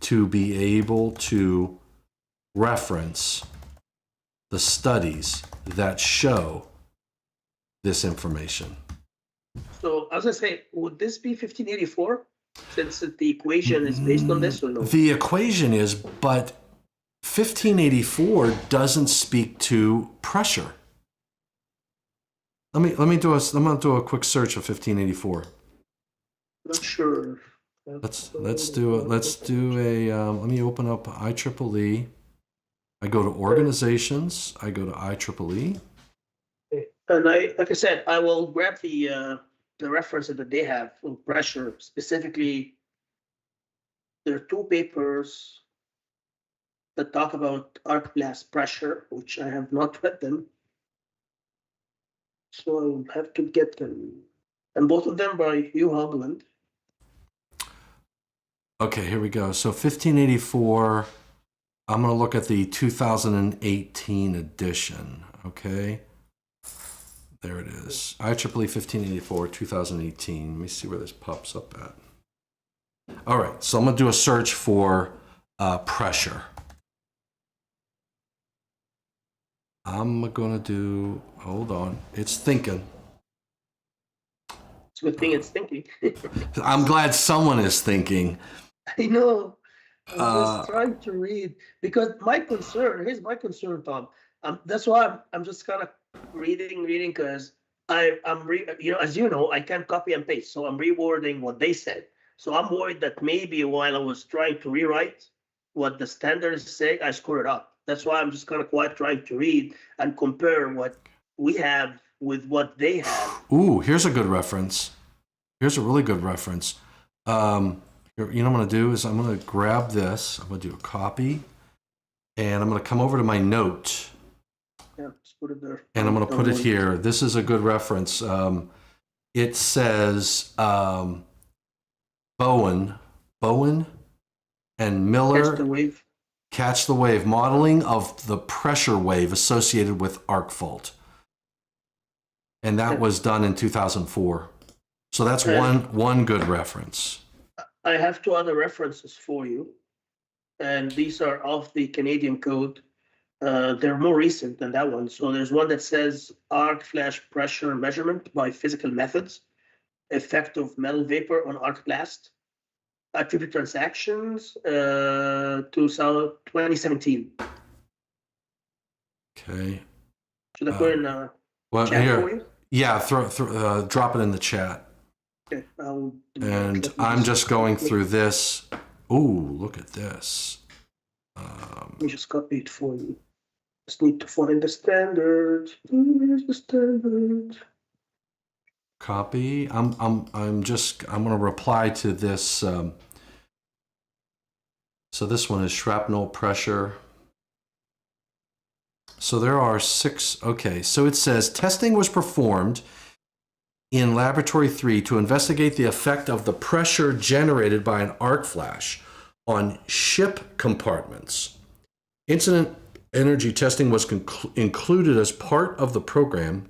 to be able to reference the studies that show this information. So I was gonna say, would this be 1584? Since the equation is based on this, or no? The equation is, but 1584 doesn't speak to pressure. I'm gonna do a quick search of 1584. Not sure. Let's do a let me open up IEEE. I go to organizations. I go to IEEE. And like I said, I will grab the reference that they have on pressure. Specifically, there are 2 papers that talk about arc blast pressure, which I have not read them. So I will have to get them. And both of them by Hugh Hogland. Okay, here we go. So 1584, I'm going to look at the 2018 edition, okay? There it is. IEEE 1584, 2018. Let me see where this pops up at. All right, so I'm going to do a search for pressure. I'm going to do, hold on, it's thinking. It's a good thing it's thinking. I'm glad someone is thinking. I know. I'm just trying to read because here's my concern, Tom. That's why I'm just kind of reading because as you know, I can't copy and paste, so I'm rewording what they said. So I'm worried that maybe while I was trying to rewrite what the standards say, I screwed it up. That's why I'm just kind of quite trying to read and compare what we have with what they have. Ooh, here's a good reference. Here's a really good reference. You know what I'm going to do is I'm going to grab this. I'm going to do a copy. And I'm going to come over to my note. Yeah, just put it there. And I'm going to put it here. This is a good reference. It says Bowen and Miller. Catch the wave. Catch the wave, modeling of the pressure wave associated with arc fault. And that was done in 2004. So that's one good reference. I have two other references for you, and these are of the Canadian code. They're more recent than that one. So there's one that says arc flash pressure measurement by physical methods, effect of metal vapor on arc blast, attribute transactions, 2017. Okay. Should I put in Well, chat here, for you? yeah, drop it in the chat. Okay, And I'm just going through this. Ooh, look at this. Let me just copy it for you. Just need to find the standard. Where's the standard? Copy. I'm going to reply to this. So this one is shrapnel pressure. So there are 6. Okay, so it says testing was performed in laboratory 3 to investigate the effect of the pressure generated by an arc flash on ship compartments. Incident energy testing was included as part of the program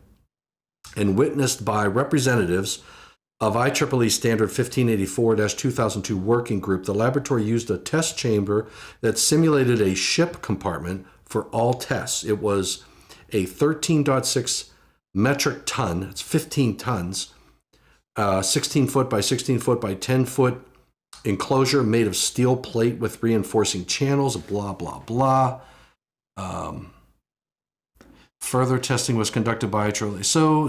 and witnessed by representatives of IEEE Standard 1584-2002 Working Group. The laboratory used a test chamber that simulated a ship compartment for all tests. It was a 13.6 metric ton, it's 15 tons, 16 foot by 16 foot by 10 foot enclosure made of steel plate with reinforcing channels, blah, blah, blah. Further testing was conducted by IEEE. So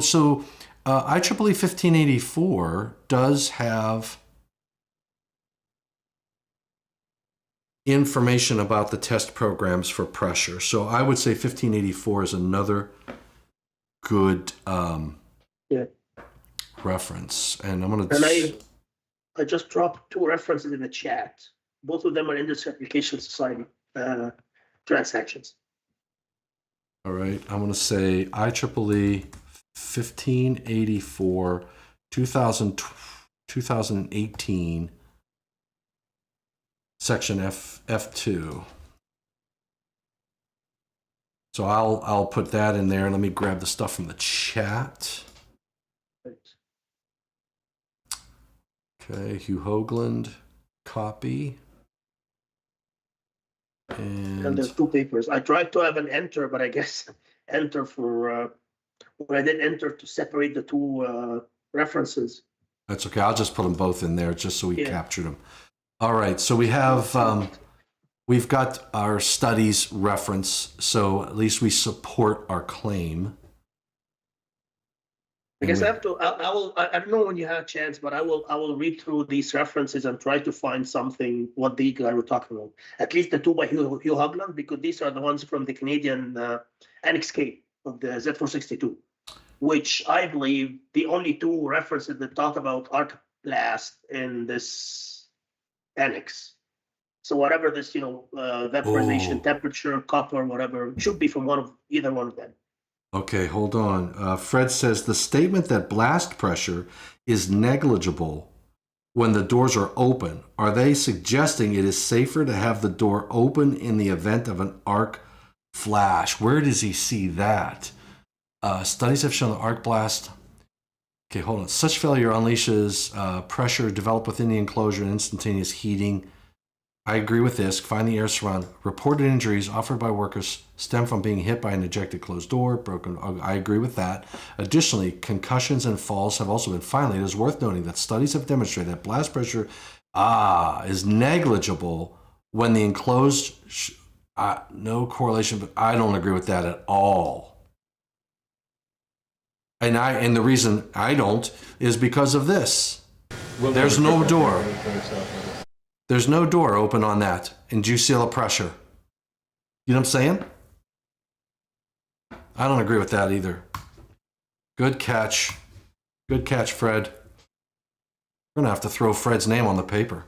IEEE 1584 does have information about the test programs for pressure. So I would say 1584 is another good reference. And I'm going to... And I just dropped 2 references in the chat. Both of them are Industry Application Society transactions. All right, I'm going to say IEEE 1584, 2018, section F2. So I'll put that in there, and let me grab the stuff from the chat. Okay, Hugh Hoagland, copy. And there's 2 papers. I tried to have an enter, but I guess enter for when I did enter to separate the 2 references. That's okay. I'll just put them both in there just so we captured them. All right. So we have we've got our studies reference, so at least we support our claim. I guess I have to. I don't know when you have a chance, but I will read through these references and try to find something what the guy were talking about. At least the 2 by Hugh Hoagland, because these are the ones from the Canadian Annex K of the Z462, which I believe the only 2 references that talk about arc blast in this annex. So whatever this, vaporization temperature, copper, whatever, should be from either one of them. Okay, hold on. Fred says the statement that blast pressure is negligible when the doors are open, are they suggesting it is safer to have the door open in the event of an arc flash? Where does he see that? Studies have shown the arc blast. Okay, hold on. Such failure unleashes pressure developed within the enclosure and instantaneous heating. I agree with this. Find the air surround. Reported injuries offered by workers stem from being hit by an ejected closed door, broken. I agree with that. Additionally, concussions and falls have also been. Finally, it is worth noting that studies have demonstrated that blast pressure is negligible when the enclosed. No correlation, but I don't agree with that at all. And the reason I don't is because of this. There's no door. There's no door open on that. And do you see the pressure? You know what I'm saying? I don't agree with that either. Good catch. Good catch, Fred. We're going to have to throw Fred's name on the paper.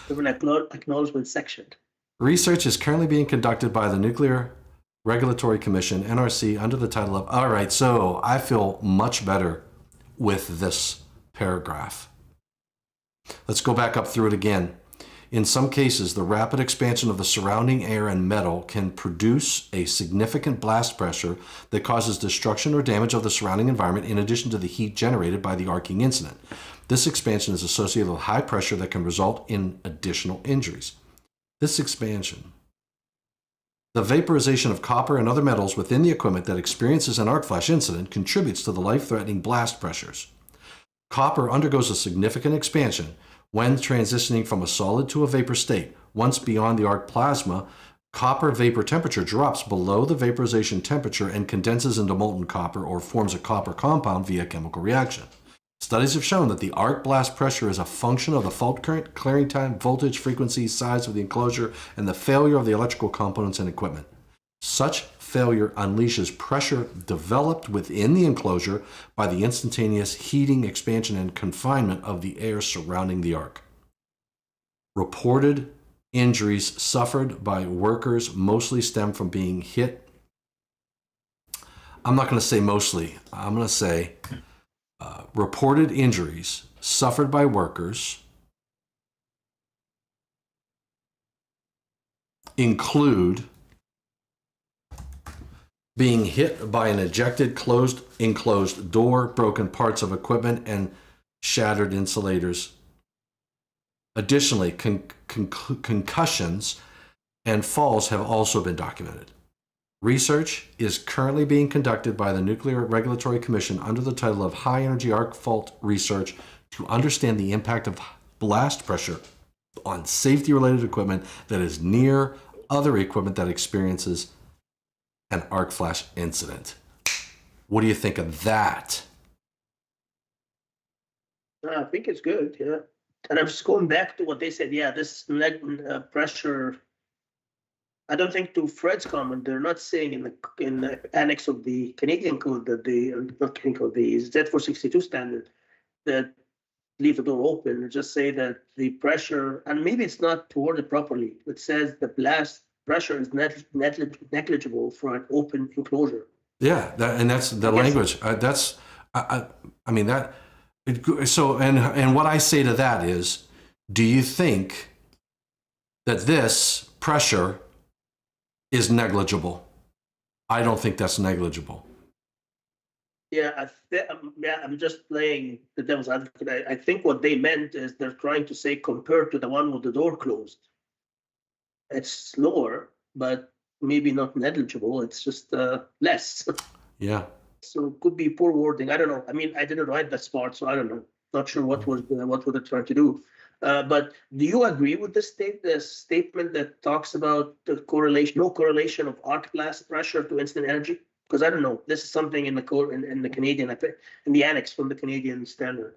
With an acknowledgement section. Research is currently being conducted by the Nuclear Regulatory Commission, NRC, under the title of... All right, so I feel much better with this paragraph. Let's go back up through it again. In some cases, the rapid expansion of the surrounding air and metal can produce a significant blast pressure that causes destruction or damage of the surrounding environment in addition to the heat generated by the arcing incident. This expansion is associated with high pressure that can result in additional injuries. This expansion, the vaporization of copper and other metals within the equipment that experiences an arc flash incident contributes to the life-threatening blast pressures. Copper undergoes a significant expansion when transitioning from a solid to a vapor state. Once beyond the arc plasma, copper vapor temperature drops below the vaporization temperature and condenses into molten copper or forms a copper compound via chemical reaction. Studies have shown that the arc blast pressure is a function of the fault current, clearing time, voltage, frequency, size of the enclosure, and the failure of the electrical components and equipment. Such failure unleashes pressure developed within the enclosure by the instantaneous heating, expansion, and confinement of the air surrounding the arc. Reported injuries suffered by workers mostly stem from being hit. I'm not going to say mostly. I'm going to say reported injuries suffered by workers include being hit by an ejected enclosed door, broken parts of equipment, and shattered insulators. Additionally, concussions and falls have also been documented. Research is currently being conducted by the Nuclear Regulatory Commission under the title of High Energy Arc Fault Research to understand the impact of blast pressure on safety-related equipment that is near other equipment that experiences an arc flash incident. What do you think of that? I think it's good, yeah. And I'm just going back to what they said. Yeah, this pressure. I don't think, to Fred's comment, they're not saying in the annex of the Canadian code that not Canadian code, the Z462 standard, that leave the door open and just say that the pressure, and maybe it's not worded properly. It says the blast pressure is negligible for an open enclosure. Yeah, and that's the language. I mean that. So, and what I say to that is, do you think that this pressure is negligible? I don't think that's negligible. Yeah, I'm just playing the devil's advocate. I think what they meant is they're trying to say compared to the one with the door closed, it's lower, but maybe not negligible. It's just less. Yeah. So it could be poor wording. I don't know. I mean, I didn't write that part, so I don't know. Not sure what were they trying to do. But do you agree with the statement that talks about the no correlation of arc blast pressure to instant energy? Because I don't know. This is something in the in the Canadian, in the annex from the Canadian standard.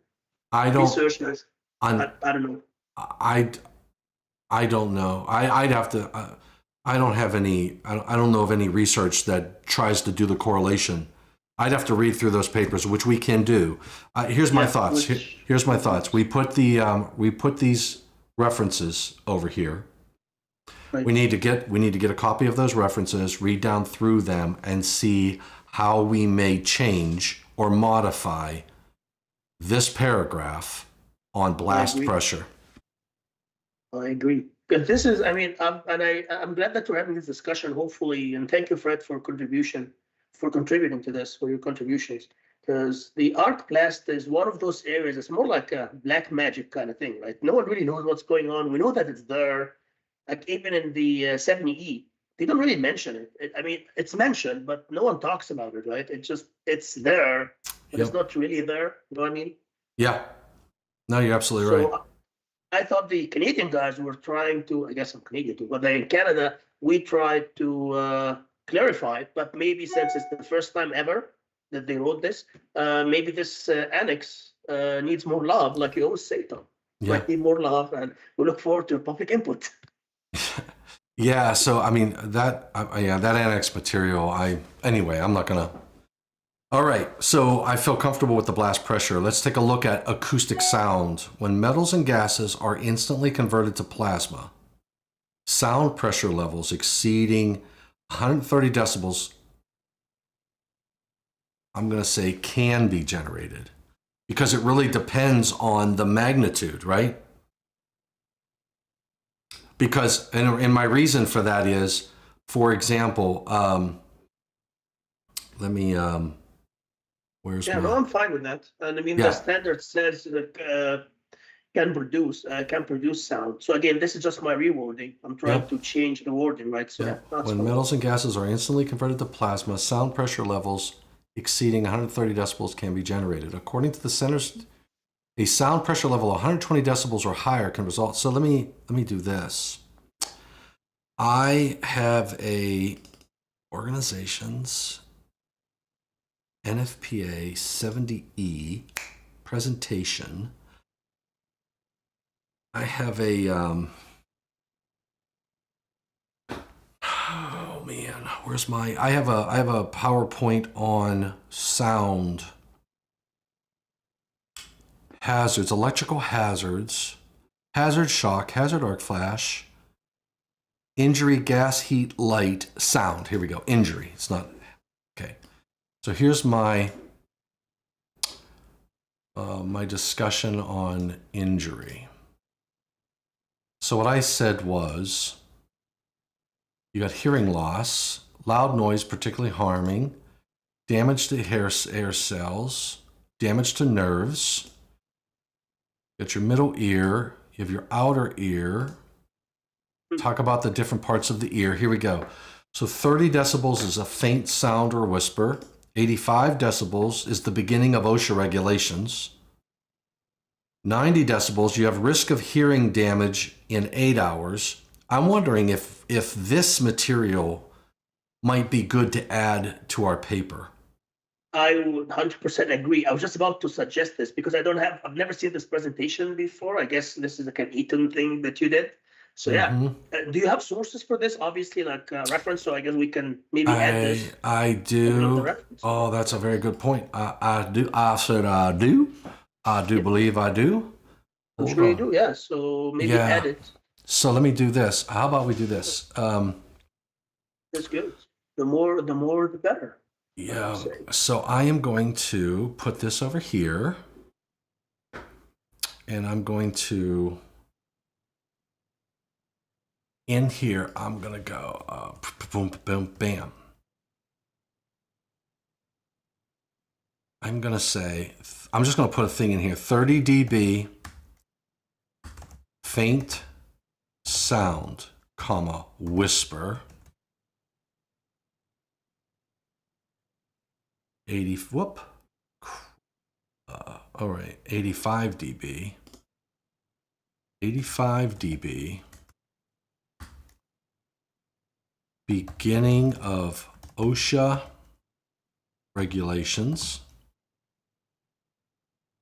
I don't. Researchers. I don't know. I don't know. I'd have to. I don't have any. I don't know of any research that tries to do the correlation. I'd have to read through those papers, which we can do. Here's my thoughts. Here's my thoughts. We put these references over here. Right. We need to get a copy of those references, read down through them, and see how we may change or modify this paragraph on blast pressure. I agree. Because this is, I mean, I'm glad that we're having this discussion, hopefully, and thank you, Fred, for contributing to this, for your contributions. Because the arc blast is one of those areas, it's more like a black magic kind of thing, right? No one really knows what's going on. We know that it's there. Like even in the 70E, they don't really mention it. I mean, it's mentioned, but no one talks about it, right? It's there, but It's not really there. You know what I mean? Yeah. No, you're absolutely right. I thought the Canadian guys were trying to, I guess I'm Canadian too, but in Canada, we tried to clarify it, but maybe since it's the first time ever that they wrote this, maybe this annex needs more love, like you always say, Tom. Yeah. Might need more love, and we look forward to public input. Yeah, so I mean that that annex material. Anyway, I'm not gonna. All right, so I feel comfortable with the blast pressure. Let's take a look at acoustic sound. When metals and gases are instantly converted to plasma, sound pressure levels exceeding 130 decibels, I'm gonna say can be generated because it really depends on the magnitude, right? Because, and my reason for that is, for example, let me, where's Yeah, no, my, I'm fine with that. And I mean, the yeah, standard says that can produce sound. So again, this is just my rewording. I'm trying yep, to change the wording, right? So yeah, yep. that's When fine. metals and gases are instantly converted to plasma, sound pressure levels exceeding 130 decibels can be generated. According to the centers, a sound pressure level of 120 decibels or higher can result. So let me do this. I have a organizations NFPA 70E presentation. I have a oh man, where's my I have a PowerPoint on sound hazards, electrical hazards, hazard shock, hazard arc flash, injury, gas, heat, light, sound. Here we go. Injury. It's not okay. So here's my my discussion on injury. So what I said was, you got hearing loss, loud noise, particularly harming, damage to air cells, damage to nerves. You got your middle ear, you have your outer ear. Talk about the different parts of the ear. Here we go. So 30 decibels is a faint sound or whisper. 85 decibels is the beginning of OSHA regulations. 90 decibels, you have risk of hearing damage in 8 hours. I'm wondering if this material might be good to add to our paper. I would 100% agree. I was just about to suggest this because I've never seen this presentation before. I guess this is like an Eaton thing that you did. So yeah, Mm-hmm. do you have sources for this? Obviously, like reference. So I guess we can maybe add this. I Open up the do. reference. Oh, that's a very good point. I do. I said I do. I do Yeah, believe I do. I'm Hold sure you on. do. Yeah. So maybe add Yeah. it. So let me do this. How about we do this? That's good. The more, the better. I would Yeah. say. So I am going to put this over here, and I'm going to in here. I'm gonna go boom, boom, bam. I'm gonna say I'm just gonna put a thing in here. 30 dB faint sound, comma whisper. 80 whoop. All right, 85 dB. 85 dB. Beginning of OSHA regulations.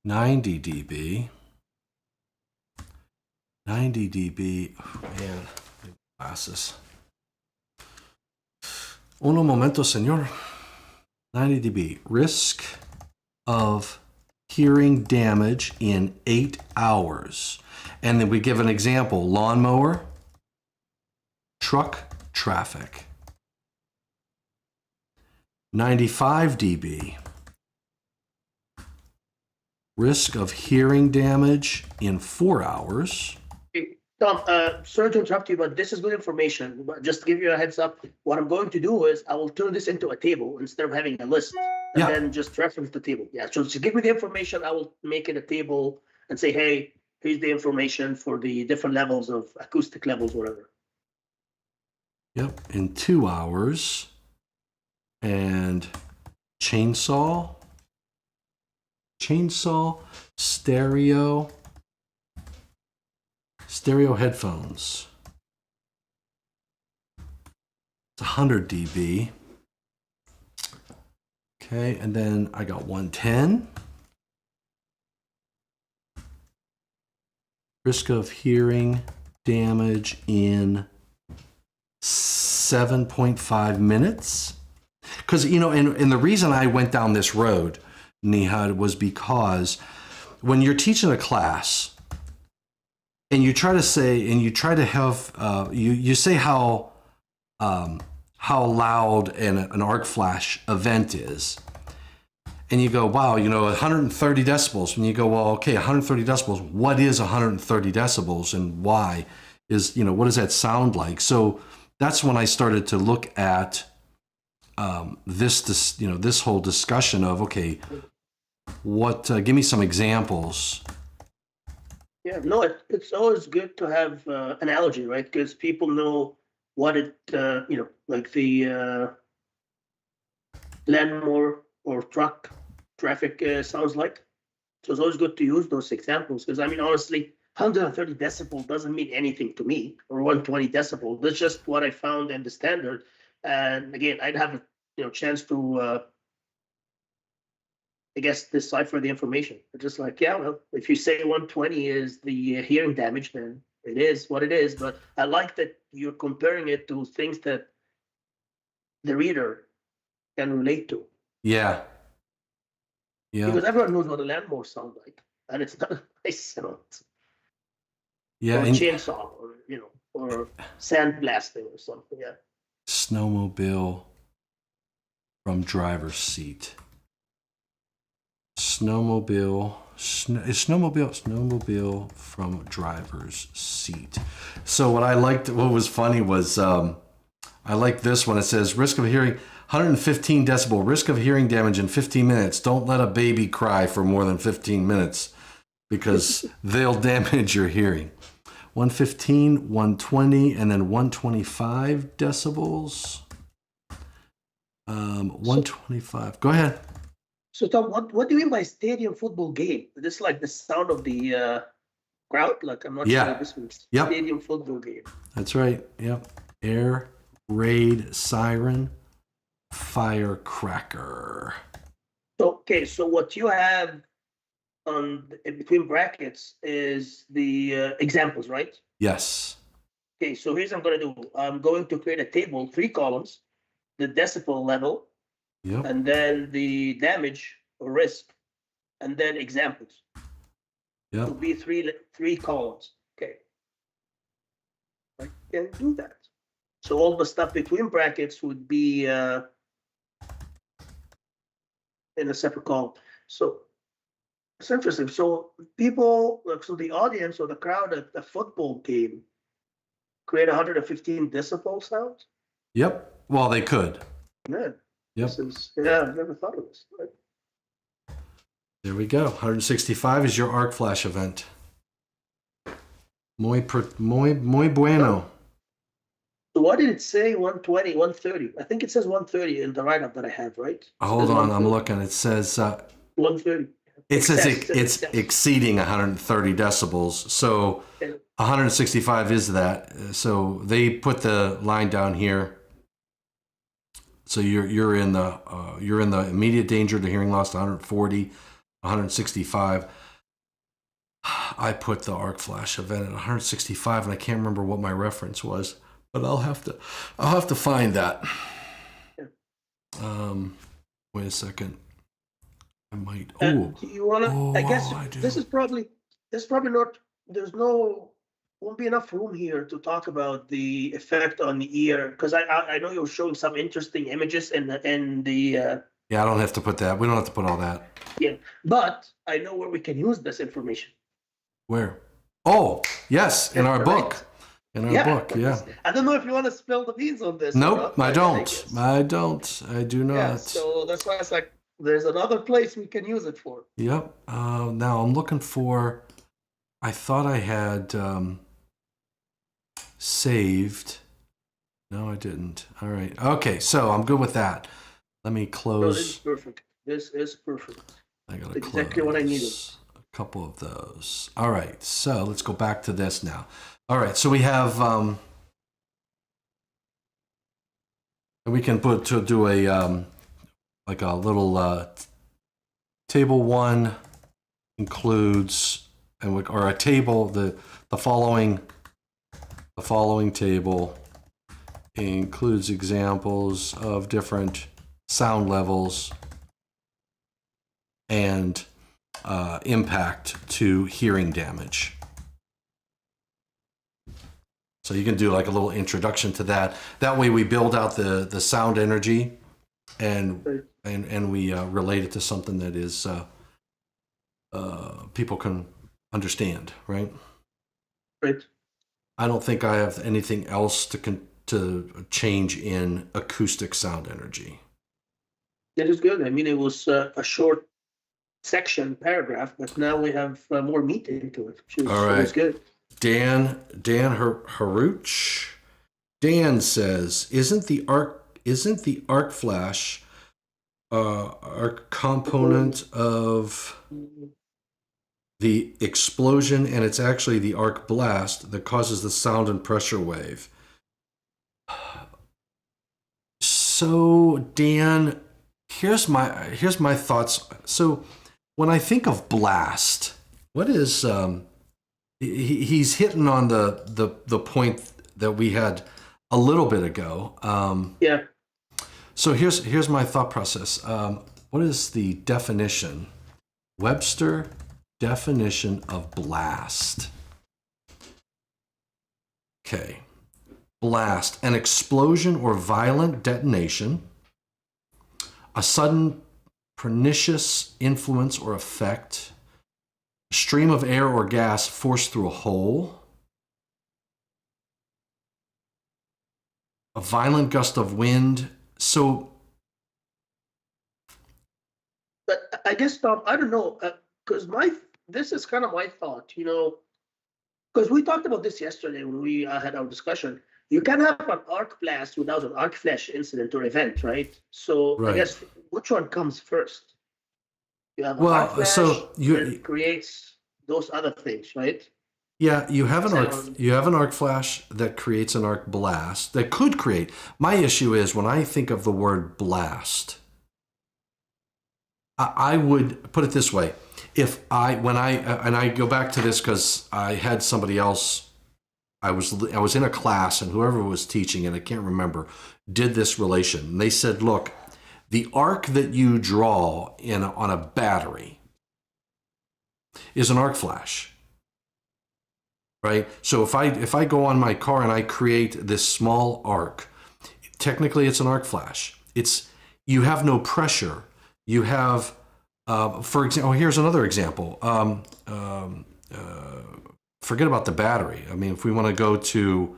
90 dB. 90 dB. Oh, man, glasses. Uno momento, señor. 90 dB. Risk of hearing damage in 8 hours. And then we give an example: lawnmower, truck, traffic. 95 dB. Risk of hearing damage in 4 hours. Hey, Tom, sorry to interrupt you, but this is good information. But just to give you a heads up, what I'm going to do is I will turn this into a table instead of having a list, and Yeah. then just reference the table. Yeah. So to give me the information, I will make it a table and say, hey, here's the information for the different levels of acoustic levels, whatever. Yep, in 2 hours. And chainsaw, stereo headphones. It's 100 dB. Okay, and then I got 110. Risk of hearing damage in 7.5 minutes. Because, and the reason I went down this road, Nehad, was because when you're teaching a class and you try to say, and you try to have, you say how loud an arc flash event is. And you go, wow, 130 decibels. And you go, well, okay, 130 decibels. What is 130 decibels and why what does that sound like? So that's when I started to look at this whole discussion of, okay, give me some examples. Yeah, no, it's always good to have analogy, right? Because people know what it, like the lawnmower or truck traffic sounds like. So it's always good to use those examples because, honestly, 130 decibel doesn't mean anything to me, or 120 decibel. That's just what I found in the standard. And again, I'd have a chance to, I guess, decipher the information. It's just like, yeah, well, if you say 120 is the hearing damage, then it is what it is. But I like that you're comparing it to things that the reader can relate to. Yeah. Yeah. Because everyone knows what a lawnmower sounds like, and it's not a nice sound. Yeah. Or chainsaw, or sandblasting or something. Yeah. Snowmobile from driver's seat. Snowmobile from driver's seat. So what was funny was I liked this one. It says risk of hearing 115 decibel, risk of hearing damage in 15 minutes. Don't let a baby cry for more than 15 minutes because they'll damage your hearing. 115, 120, and then 125 decibels. 125. Go ahead. So Tom, what do you mean by stadium football game? Is this like the sound of the crowd? Like, I'm not sure this means stadium football game. That's right. Yep. Air raid siren firecracker. Okay, so what you have between brackets is the examples, right? Yes. Okay, so here's what I'm going to do. I'm going to create a table, 3 columns, the decibel level, Yep. and then the damage or risk, and then examples. Yep. It will be three columns. Okay. I can do that. So all the stuff between brackets would be in a separate column. So it's interesting. So the audience or the crowd at the football game create 115 decibel sound? Yep. Well, they could. Yeah. Yep. I've never thought of this. Right? There we go. 165 is your arc flash event. Muy bueno. So why did it say 120, 130? I think it says 130 in the write-up that I have, right? Hold on, I'm looking. It says 130. It says it's exceeding 130 decibels. So 165 is that. So they put the line down here. So you're in the immediate danger to hearing loss 140, 165. I put the arc flash event at 165, and I can't remember what my reference was, but I'll have to find that. Wait a second. I might. Do you wanna? I guess this is probably not. Won't be enough room here to talk about the effect on the ear, because I know you're showing some interesting images in the. Yeah, I don't have to put that. We don't have to put all that. Yeah, but I know where we can use this information. Where? Oh, yes, in our book. In our book, yeah. I don't know if you want to spill the beans on this. Nope, I don't. I do not. Yeah, so that's why it's like there's another place we can use it for. Yep. Now I'm looking for. I thought I had saved. No, I didn't. All right. Okay, so I'm good with that. Let me close. No, this is perfect. This is perfect. I gotta That's exactly what I needed. A couple of those. All right. So let's go back to this now. All right. So we have. We can do a like a little table 1 includes or a table the following table includes examples of different sound levels and impact to hearing damage. So you can do like a little introduction to that. That way we build out the sound energy and we relate it to something that is people can understand, right? Right. I don't think I have anything else to change in acoustic sound energy. That is good. I mean, it was a short section paragraph, but now we have more meat into it, which is, All right. is good. Dan Haruch. Dan says, isn't the arc flash a component of the explosion, and it's actually the arc blast that causes the sound and pressure wave? So Dan, here's my thoughts. So when I think of blast, what is he's hitting on the point that we had a little bit ago. Yeah. So here's my thought process. What is the definition? Webster definition of blast. Okay. Blast, an explosion or violent detonation, a sudden pernicious influence or effect, a stream of air or gas forced through a hole, a violent gust of wind. So, But I guess, Tom, I don't know, because this is kind of my thought, because we talked about this yesterday when we had our discussion. You can have an arc blast without an arc flash incident or event, right? So Right. I guess which one comes first? You have an arc flash, so it creates those other things, right? yeah, you have Sound. an arc flash that creates an arc blast that could create. My issue is when I think of the word blast, I would put it this way. When I go back to this because I had somebody else, I was in a class and whoever was teaching, and I can't remember, did this relation. And they said, look, the arc that you draw on a battery is an arc flash, right? So if I go on my car and I create this small arc, technically it's an arc flash. You have no pressure. You have, for example, here's another example. Forget about the battery. I mean, if we want to go to,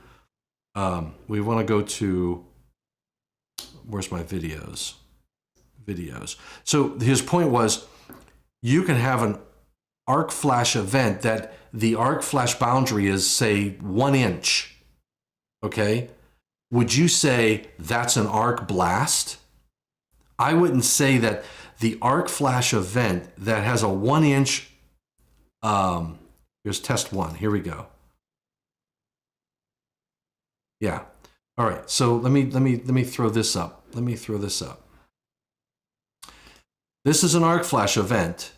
where's my videos? So his point was, you can have an arc flash event that the arc flash boundary is, say, 1 inch. Okay. Would you say that's an arc blast? I wouldn't say that the arc flash event that has a 1 inch, here's test one. Here we go. Yeah. All right. So let me throw this up. This is an arc flash event.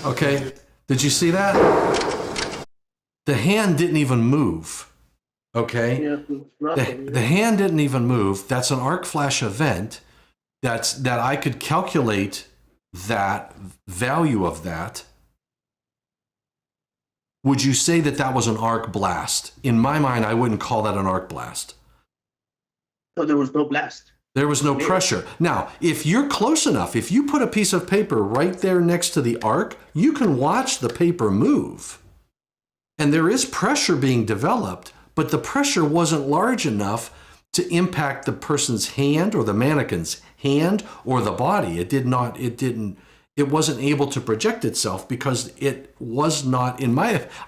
Okay. Did you see that? The hand didn't even move. Okay. Yeah, The hand didn't even move. That's an arc flash event. That I could calculate that value of that. Would you say that was an arc blast? In my mind, I wouldn't call that an arc blast. So there was no blast. There was no pressure. Now, if you're close enough, if you put a piece of paper right there next to the arc, you can watch the paper move. And there is pressure being developed, but the pressure wasn't large enough to impact the person's hand or the mannequin's hand or the body. It wasn't able to project itself because it was not,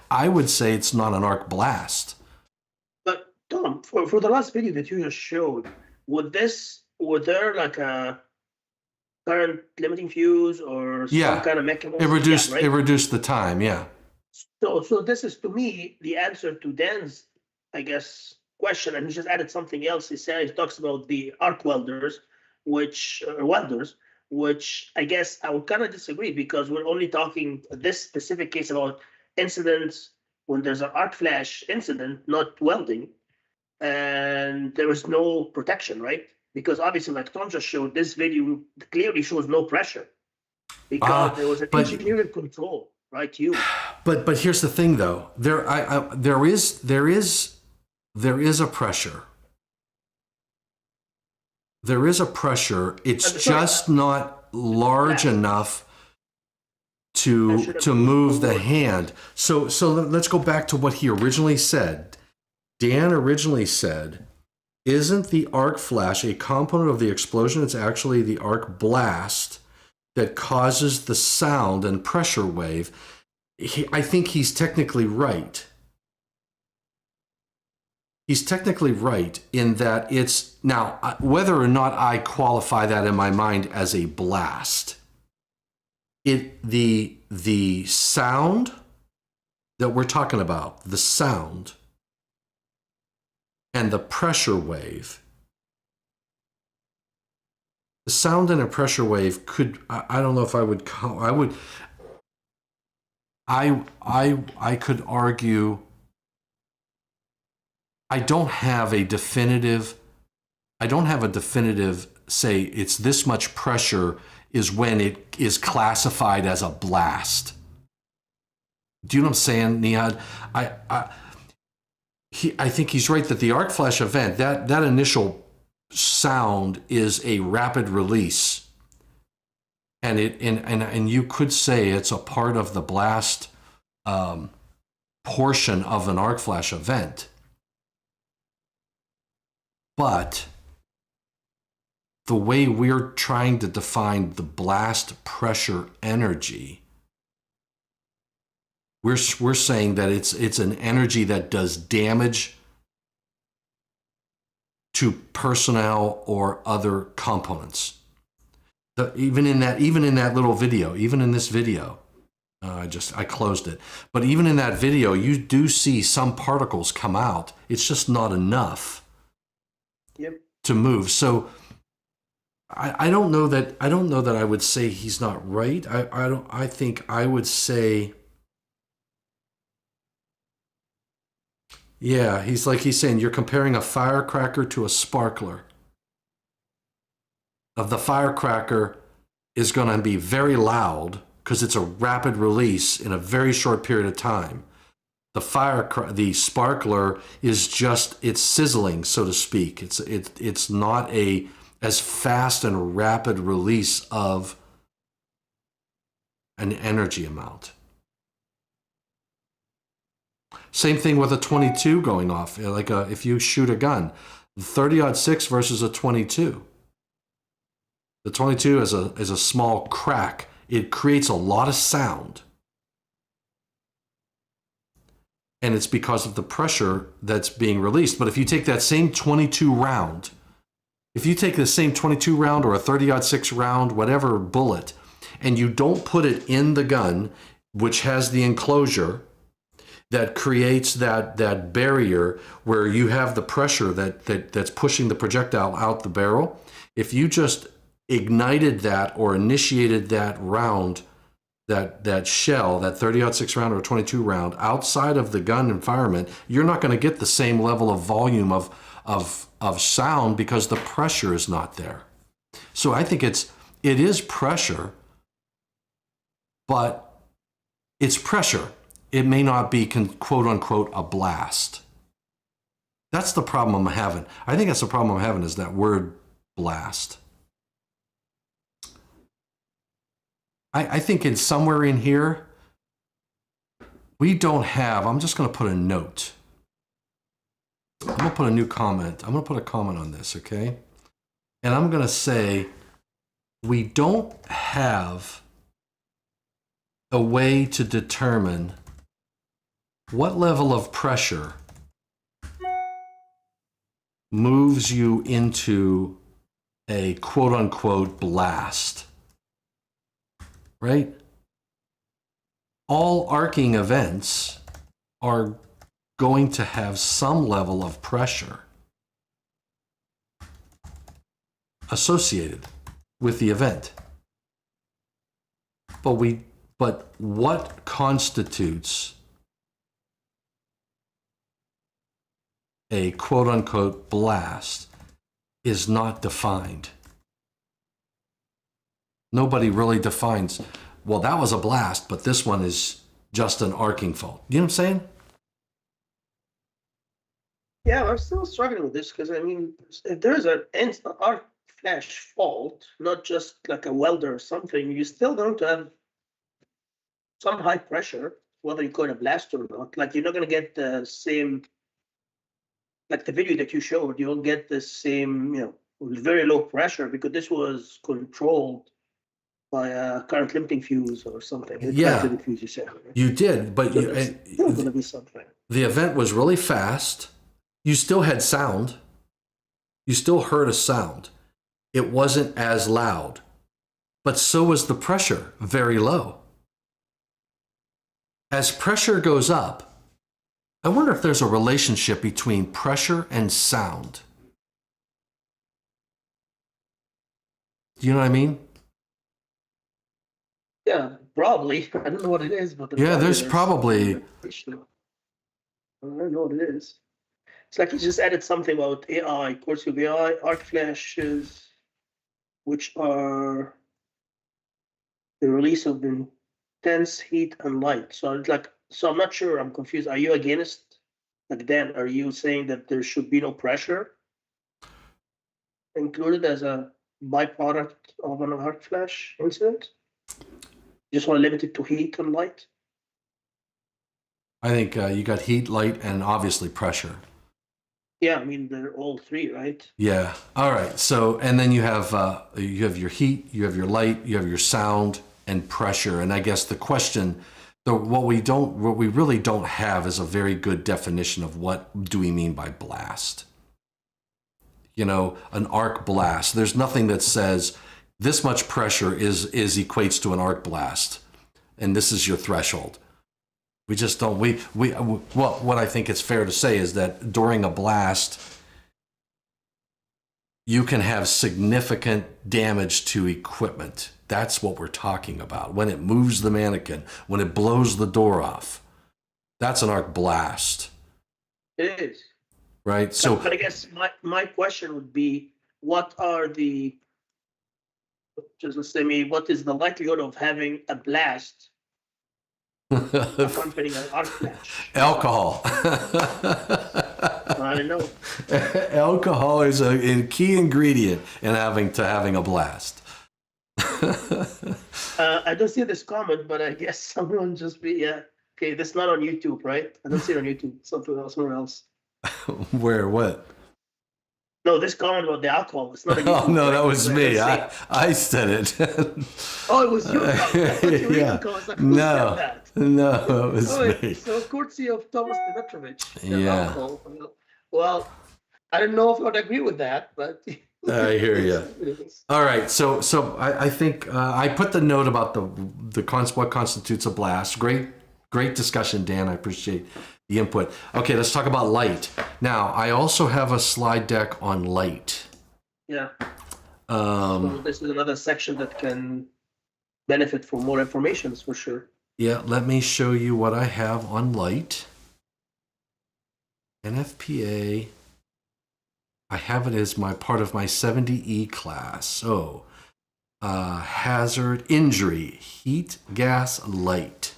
I would say it's not an arc blast. But Tom, for the last video that you just showed, would there like a current limiting fuse or some kind of mechanism? It reduced the time, yeah. So this is, to me, the answer to Dan's, I guess, question, and he just added something else. He talks about the arc welders, which I guess I would kind of disagree, because we're only talking this specific case about incidents when there's an arc flash incident, not welding, and there is no protection, right? Because obviously, like Tom just showed, this video clearly shows no pressure because there was an but- engineering control, right? Used. But here's the thing, though. There is a pressure. There is a pressure. It's just not large enough to move the hand. So let's go back to what he originally said. Dan originally said, isn't the arc flash a component of the explosion? It's actually the arc blast that causes the sound and pressure wave. I think he's technically right. He's technically right in that it's now whether or not I qualify that in my mind as a blast. The sound that we're talking about, the sound and the pressure wave. The sound and a pressure wave could, I don't know if I would call, I could argue, I don't have a definitive say it's this much pressure is when it is classified as a blast. Do you know what I'm saying, Nehad? I think he's right that the arc flash event, that initial sound is a rapid release. And you could say it's a part of the blast portion of an arc flash event. But the way we're trying to define the blast pressure energy, we're saying that it's an energy that does damage to personnel or other components. Even in that little video, even in this video, I closed it. But even in that video, you do see some particles come out. It's just not enough to move. So I don't know that I would say he's not right. I think I would say, yeah, he's saying you're comparing a firecracker to a sparkler. The firecracker is going to be very loud because it's a rapid release in a very short period of time. The sparkler is just, it's sizzling, so to speak. It's not as fast and rapid release of an energy amount. Same thing with a 22 going off. If you shoot a gun, 30-06 versus a 22. The 22 is a small crack. It creates a lot of sound. And it's because of the pressure that's being released. But if you take that same 22 round, if you take the same 22 round or a 30-06 round, whatever bullet, and you don't put it in the gun, which has the enclosure that creates that barrier where you have the pressure that's pushing the projectile out the barrel, if you just ignited that or initiated that round, that shell, that 30-06 round or 22 round outside of the gun environment, you're not going to get the same level of volume of sound because the pressure is not there. So I think it is pressure, but it's pressure. It may not be quote unquote a blast. That's the problem I'm having. I think that's the problem I'm having is that word blast. I think in somewhere in here, we don't have, I'm just going to put a note. I'm going to put a new comment. I'm going to put a comment on this, okay? And I'm going to say, we don't have a way to determine what level of pressure moves you into a quote unquote blast. Right? All arcing events are going to have some level of pressure associated with the event. But what constitutes a quote unquote blast is not defined. Nobody really defines, well, that was a blast, but this one is just an arcing fault. You know what I'm saying? Yeah, I'm still struggling with this because I mean, if there's an arc flash fault, not just like a welder or something, you're still going to have some high pressure, whether you call it a blast or not. Like you're not going to get the same, like the video that you showed, you'll get the same, with very low pressure because this was controlled by a current limiting fuse or something. Yeah. Current limiting fuse, you said. Right? You did, but So there's still going to be something. the event was really fast. You still had sound. You still heard a sound. It wasn't as loud, but so was the pressure very low. As pressure goes up, I wonder if there's a relationship between pressure and sound. Do you know what I mean? Yeah, probably. I don't know what it is, but Yeah, there's is. probably. I don't know what it is. It's like you just added something about AI, course of AI, arc flashes, which are the release of intense heat and light. So it's like, so I'm not sure. I'm confused. Are you against, like Dan? Are you saying that there should be no pressure included as a byproduct of an arc flash incident? You just want to limit it to heat and light? I think you got heat, light, and obviously pressure. Yeah, I mean they're all three, right? Yeah. All right. So, and then you have your heat, you have your light, you have your sound and pressure. And I guess the question, what we really don't have is a very good definition of what do we mean by blast. You know, an arc blast. There's nothing that says this much pressure is equates to an arc blast, and this is your threshold. We just don't. Well, what I think it's fair to say is that during a blast, you can have significant damage to equipment. That's what we're talking about. When it moves the mannequin, when it blows the door off, that's an arc blast. It is. Right? So, but I guess my question would be, what are the, just let's say what is the likelihood of having a blast accompanying an arc flash? alcohol. I don't know. Alcohol is a key ingredient in having a blast. I don't see this comment, but I guess someone just be, yeah. Okay, that's not on YouTube, right? I don't see it on YouTube. Somewhere else. Where? What? No, this comment about the alcohol. It's not on YouTube. Oh no, right? that was me. I said it. Oh, it was you. I thought you were Yeah. the like, who said that? No, it was me. So courtesy of Thomas Dimitrovic. Yeah. Alcohol. Well, I don't know if I would agree with that, but I hear you. All right, so I think I put the note about what constitutes a blast. Great discussion, Dan. I appreciate the input. Okay, let's talk about light. Now, I also have a slide deck on light. Yeah. So this is another section that can benefit from more information, for sure. Yeah, let me show you what I have on light. NFPA. I have it as part of my 70E class. So, hazard, injury, heat, gas, light.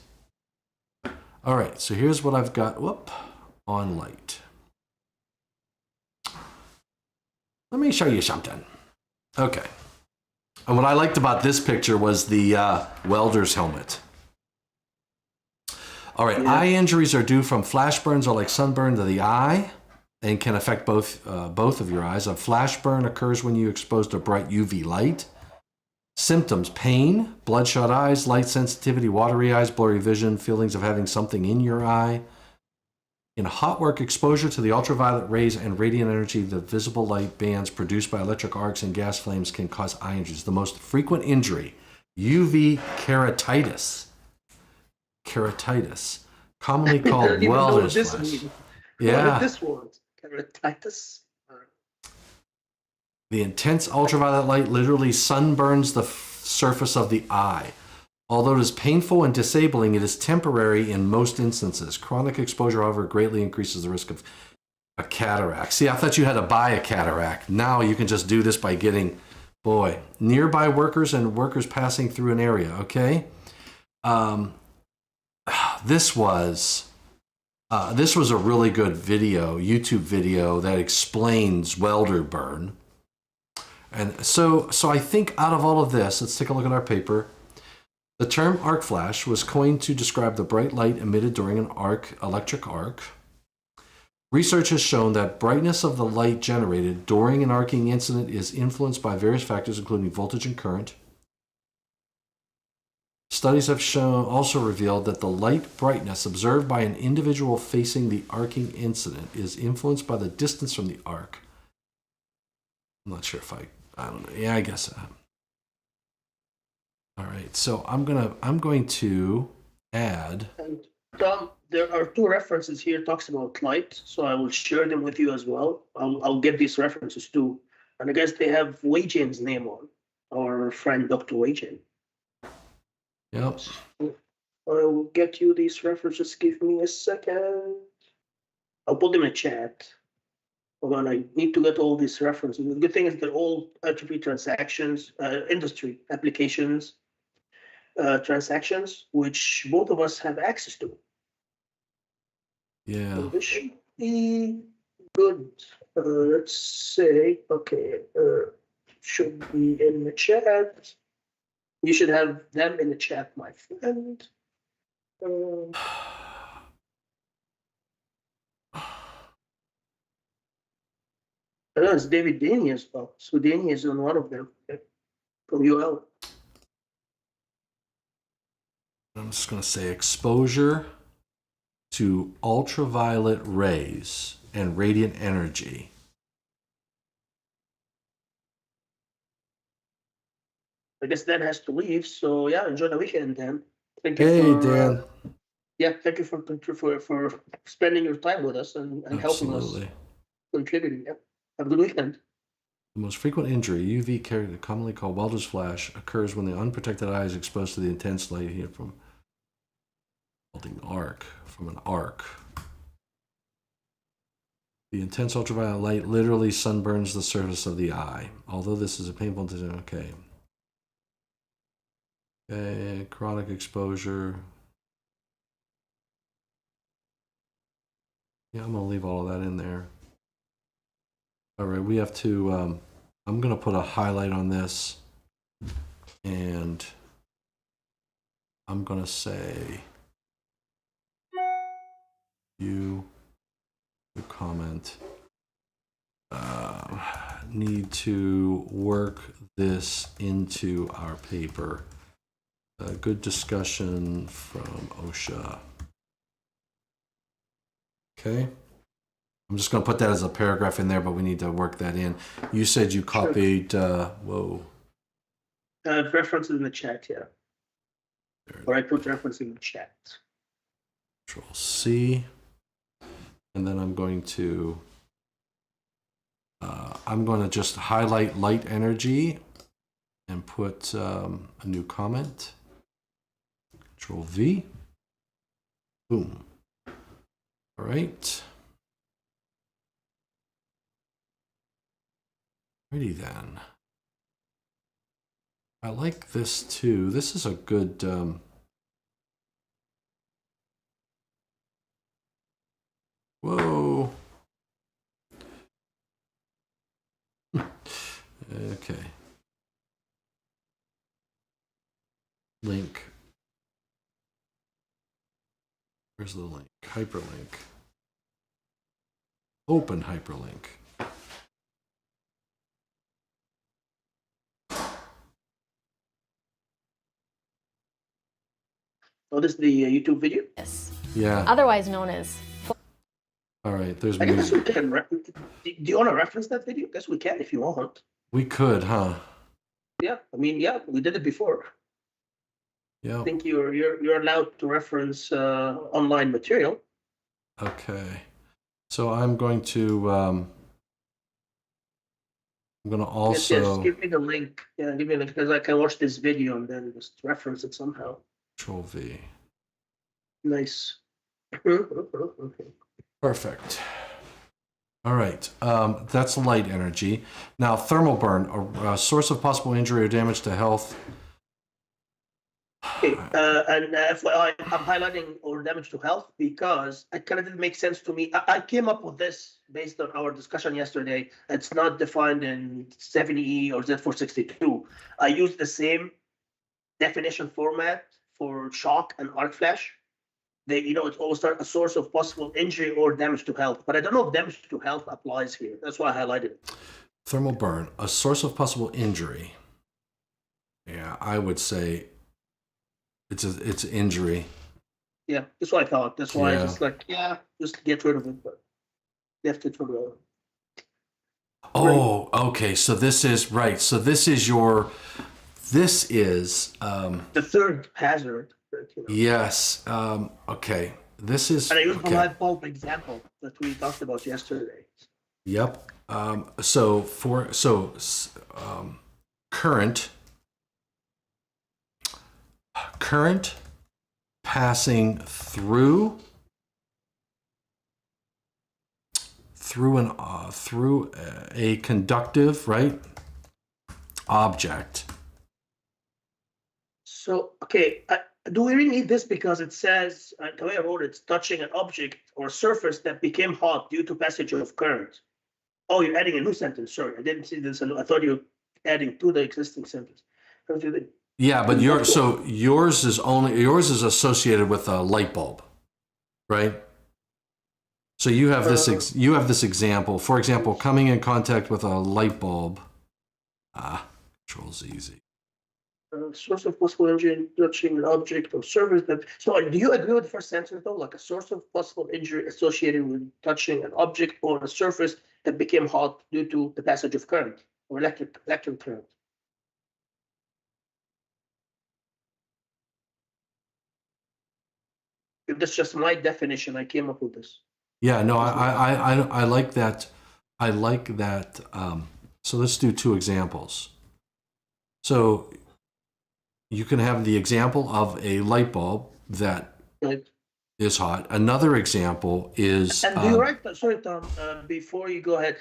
All right, so here's what I've got on light. Let me show you something. Okay. And what I liked about this picture was the welder's helmet. All right, eye injuries are due from flash burns or like sunburn to the eye and can affect both of your eyes. A flash burn occurs when you're exposed to bright UV light. Symptoms: pain, bloodshot eyes, light sensitivity, watery eyes, blurry vision, feelings of having something in your eye. In hot work, exposure to the ultraviolet rays and radiant energy, the visible light bands produced by electric arcs and gas flames can cause eye injuries. The most frequent injury, UV keratitis. Keratitis, commonly called welder's flash. Yeah. What is this word? Keratitis? The intense ultraviolet light literally sunburns the surface of the eye. Although it is painful and disabling, it is temporary in most instances. Chronic exposure, however, greatly increases the risk of A cataract. See, I thought you had to buy a cataract. Now you can just do this by getting, boy, nearby workers and workers passing through an area. Okay. This was a really good video, YouTube video that explains welder burn. And so I think out of all of this, let's take a look at our paper. The term arc flash was coined to describe the bright light emitted during an electric arc. Research has shown that brightness of the light generated during an arcing incident is influenced by various factors, including voltage and current. Studies have also revealed that the light brightness observed by an individual facing the arcing incident is influenced by the distance from the arc. I'm not sure if I don't know. Yeah, I guess. All right, so I'm going to add. And Tom, there are two references here talks about light, so I will share them with you as well. I'll get these references too, and I guess they have Wei Jin's name on, our friend Dr. Wei Jin. Yep. I will get you these references. Give me a second. I'll put them in chat. Hold on, I need to get all these references. The good thing is they're all attribute transactions, industry applications, transactions, which both of us have access to. Yeah. So this should be good. Let's say, okay, should be in the chat. You should have them in the chat, my friend. I know it's David Daney as well. So Daney is on one of them from UL. I'm just going to say exposure to ultraviolet rays and radiant energy. I guess Dan has to leave. So yeah, enjoy the weekend, Dan. Thank you Hey, for, Dan. yeah, thank you for spending your time with us and helping us Absolutely. contributing. Yeah. Have a good weekend. The most frequent injury, UV carrier, commonly called welder's flash, occurs when the unprotected eye is exposed to the intense light heat from an arc. The intense ultraviolet light literally sunburns the surface of the eye. Although this is a painful decision, okay. Okay, chronic exposure. Yeah, I'm gonna leave all of that in there. All right, we have to, I'm gonna put a highlight on this and I'm gonna say you comment need to work this into our paper. Good discussion from OSHA. Okay. I'm just going to put that as a paragraph in there, but we need to work that in. You said you copied, whoa. References in the chat, yeah. Or I put reference in the chat. Control C. And then I'm going to just highlight light energy and put a new comment. Control V. Boom. All right. Alrighty then. I like this too. This is a good whoa. Okay. Link. Where's the link? Hyperlink. Open hyperlink. Oh, this is the YouTube video? Yes. Yeah. Otherwise known as. All right. There's I guess music. we can. Do you want to reference that video? I guess we can if you want. We could, huh? Yeah, I mean, yeah, we did it before. Yeah. I think you're allowed to reference online material. Okay. So I'm going to also Yes, give me the link. Yeah, give me the link because I can watch this video and then just reference it somehow. Control V. Nice. Okay. Perfect. All right. That's light energy. Now, thermal burn, a source of possible injury or damage to health. Okay, and FYI, I'm highlighting or damage to health because it kind of didn't make sense to me. I came up with this based on our discussion yesterday. It's not defined in 70E or Z462. I used the same definition format for shock and arc flash. It's always a source of possible injury or damage to health, but I don't know if damage to health applies here. That's why I highlighted it. Thermal burn, a source of possible injury. Yeah, I would say it's injury. Yeah, that's what I thought. That's why I just get rid of it, but left it for the. Oh, okay. So this is right. So this is The third hazard. yes. Okay. This is And I used okay. the light bulb example that we talked about yesterday. Yep. Current passing through a conductive, right, object. So, okay, do we really need this? Because it says, the way I wrote it, it's touching an object or surface that became hot due to passage of current. Oh, you're adding a new sentence. Sorry, I didn't see this. I thought you were adding to the existing sentence. Yeah, but yours is associated with a light bulb, right? So you have this example. For example, coming in contact with a light bulb. Control Z. Source of possible injury touching an object or surface that. So, do you agree with the first sentence though? Like a source of possible injury associated with touching an object or a surface that became hot due to the passage of current or electric current. If that's just my definition, I came up with this. Yeah, no, I like that. I like that. So let's do two examples. So you can have the example of a light bulb that Right. is hot. Another example is. And do you write that? Sorry, Tom. Before you go ahead,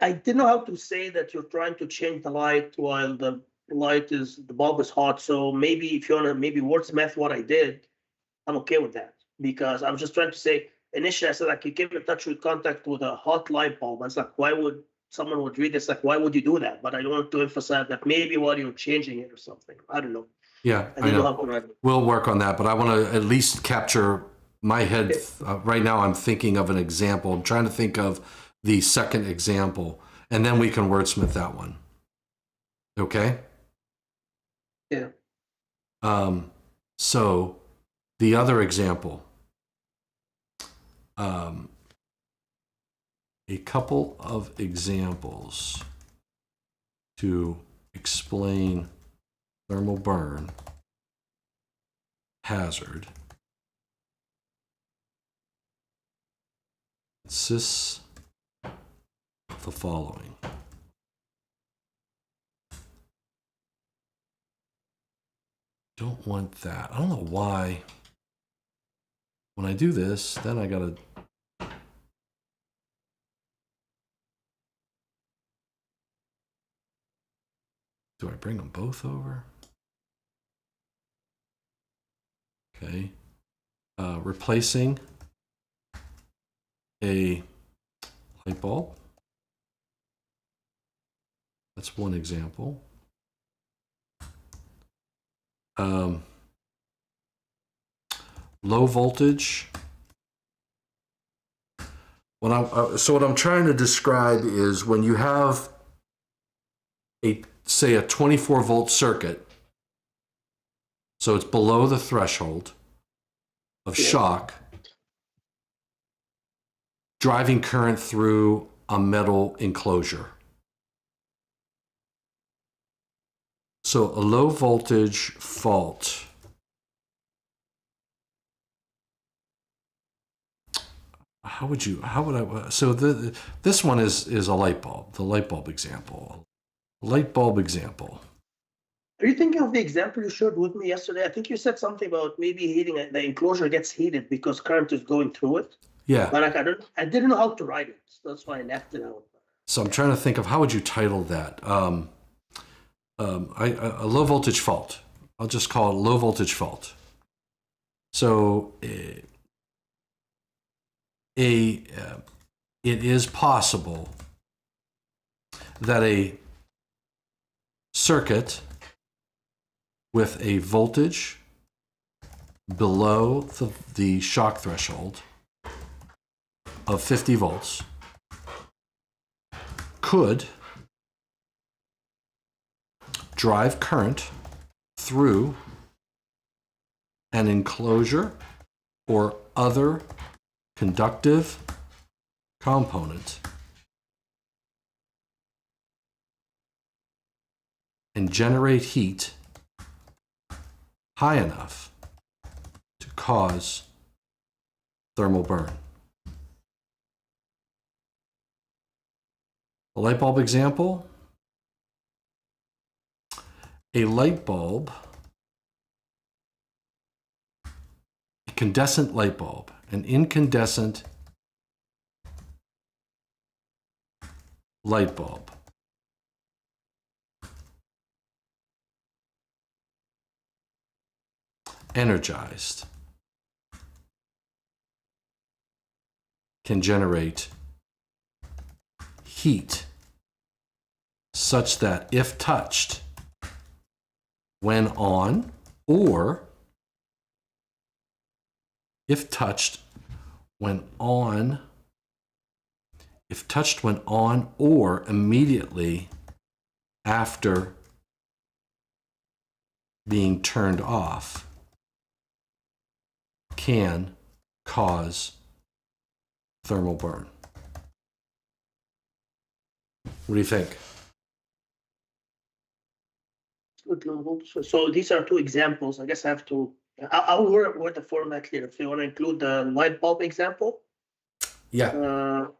I didn't know how to say that you're trying to change the light while the bulb is hot. So maybe if you want to wordsmith what I did, I'm okay with that because I'm just trying to say. Initially, I said like you came in touch with contact with a hot light bulb. I was like, why would someone would read this? Like, why would you do that? But I want to emphasize that maybe while you're changing it or something. I don't know. Yeah, I know. We'll work on that, but I want to at least capture my head. Right now, I'm thinking of an example. I'm trying to think of the second example, and then we can wordsmith that one. Okay? Yeah. So the other example. A couple of examples to explain thermal burn hazard consists of the following. Don't want that. I don't know why. When I do this, then I gotta. Do I bring them both over? Okay. Replacing a light bulb. That's one example. Low voltage. What I'm trying to describe is when you have say a 24 volt circuit, so it's below the threshold of shock, driving current through a metal enclosure. So a low voltage fault. So this one is a light bulb, the light bulb example. Light bulb example. Are you thinking of the example you shared with me yesterday? I think you said something about maybe heating, the enclosure gets heated because current is going through it. Yeah. But like, I didn't know how to write it, so that's why I left it out. So I'm trying to think of how would you title that? A low voltage fault. I'll just call it low voltage fault. So it is possible that a circuit with a voltage below the shock threshold of 50 volts could drive current through an enclosure or other conductive component and generate heat high enough to cause thermal burn. A light bulb example. A light bulb, a incandescent light bulb, an incandescent light bulb energized can generate heat such that if touched when on, or if touched when on, or immediately after being turned off, can cause thermal burn. What do you think? Good level. So these are two examples. I guess I have to. I'll word the format here. If you want to include the light bulb example, Yeah.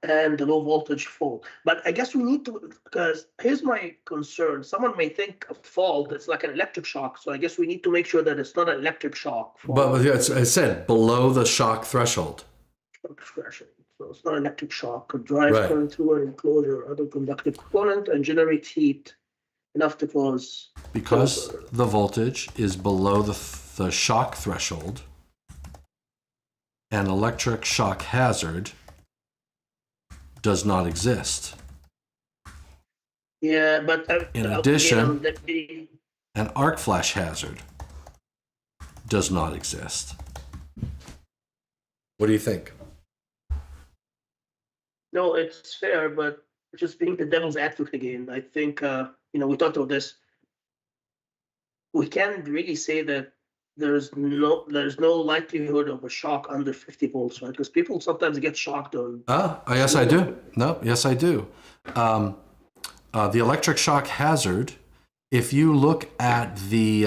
and the low voltage fault. But I guess we need to, because here's my concern. Someone may think a fault is like an electric shock. So I guess we need to make sure that it's not an electric shock. But I said below the shock threshold. So it's not an electric shock. Could drive Right. current through an enclosure or other conductive component and generate heat enough to cause. Because the voltage is below the shock threshold, an electric shock hazard does not exist. Yeah, but In addition, an arc flash hazard does not exist. What do you think? No, it's fair, but just being the devil's advocate again, I think we talked about this. We can't really say that there's no likelihood of a shock under 50 volts, right? Because people sometimes get shocked on. Yes, I do. No, yes, I do. The electric shock hazard, if you look at the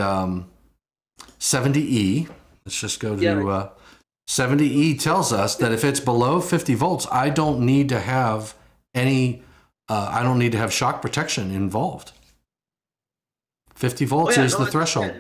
70E, let's just go to 70E tells us that if it's below 50 volts, I don't need to have shock protection involved. 50 volts is the threshold.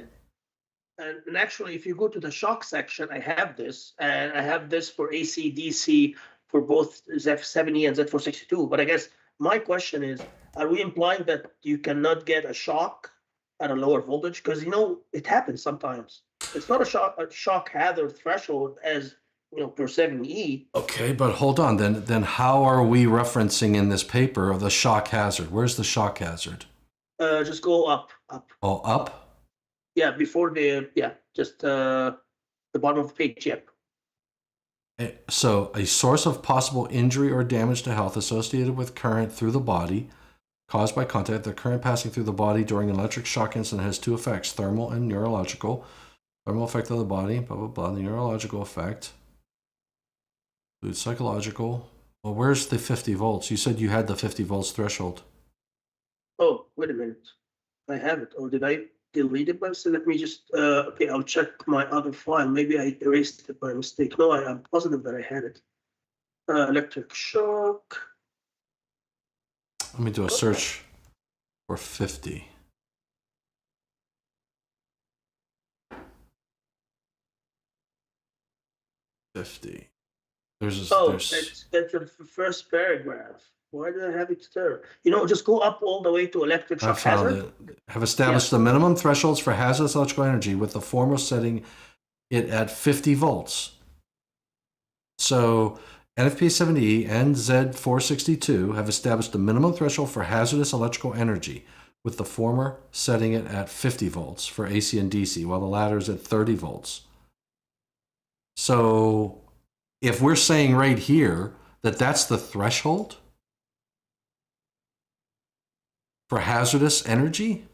And actually, if you go to the shock section, I have this, and I have this for AC, DC for both ZF70 and Z462. But I guess my question is, are we implying that you cannot get a shock at a lower voltage? Because, it happens sometimes. It's not a shock hazard threshold as, per 7E. Okay, but hold on. Then how are we referencing in this paper the shock hazard? Where's the shock hazard? Just go up. Oh, up? Yeah, before just the bottom of the page, yep. So, a source of possible injury or damage to health associated with current through the body caused by contact. The current passing through the body during an electric shock incident has two effects, thermal and neurological. Thermal effect of the body, blah, blah, blah. The neurological effect includes psychological. Well, where's the 50 volts? You said you had the 50 volts threshold. Oh, wait a minute. I have it. Or did I delete it? So let me just, okay, I'll check my other file. Maybe I erased it by mistake. No, I'm positive that I had it. Electric shock. Let me do a search for 50. There's Oh, there's that's the first paragraph. Why did I have it there? Just go up all the way to electric I shock found hazard. it. Have established the minimum thresholds for hazardous electrical energy, with the former setting it at 50 volts. So NFPA 70E and Z462 have established the minimum threshold for hazardous electrical energy, with the former setting it at 50 volts for AC and DC, while the latter is at 30 volts. So if we're saying right here that that's the threshold for hazardous energy,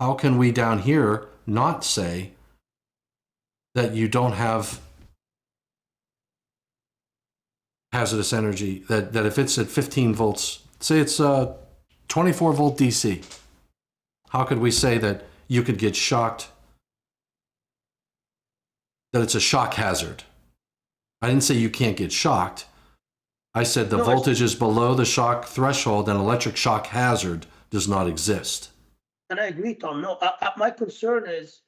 how can we down here not say that you don't have hazardous energy, that if it's at 15 volts, say it's 24 volt DC, how could we say that you could get shocked, that it's a shock hazard? I didn't say you can't get shocked. I said the voltage is below the shock threshold and electric shock hazard does not exist. And I agree, Tom. No, my concern is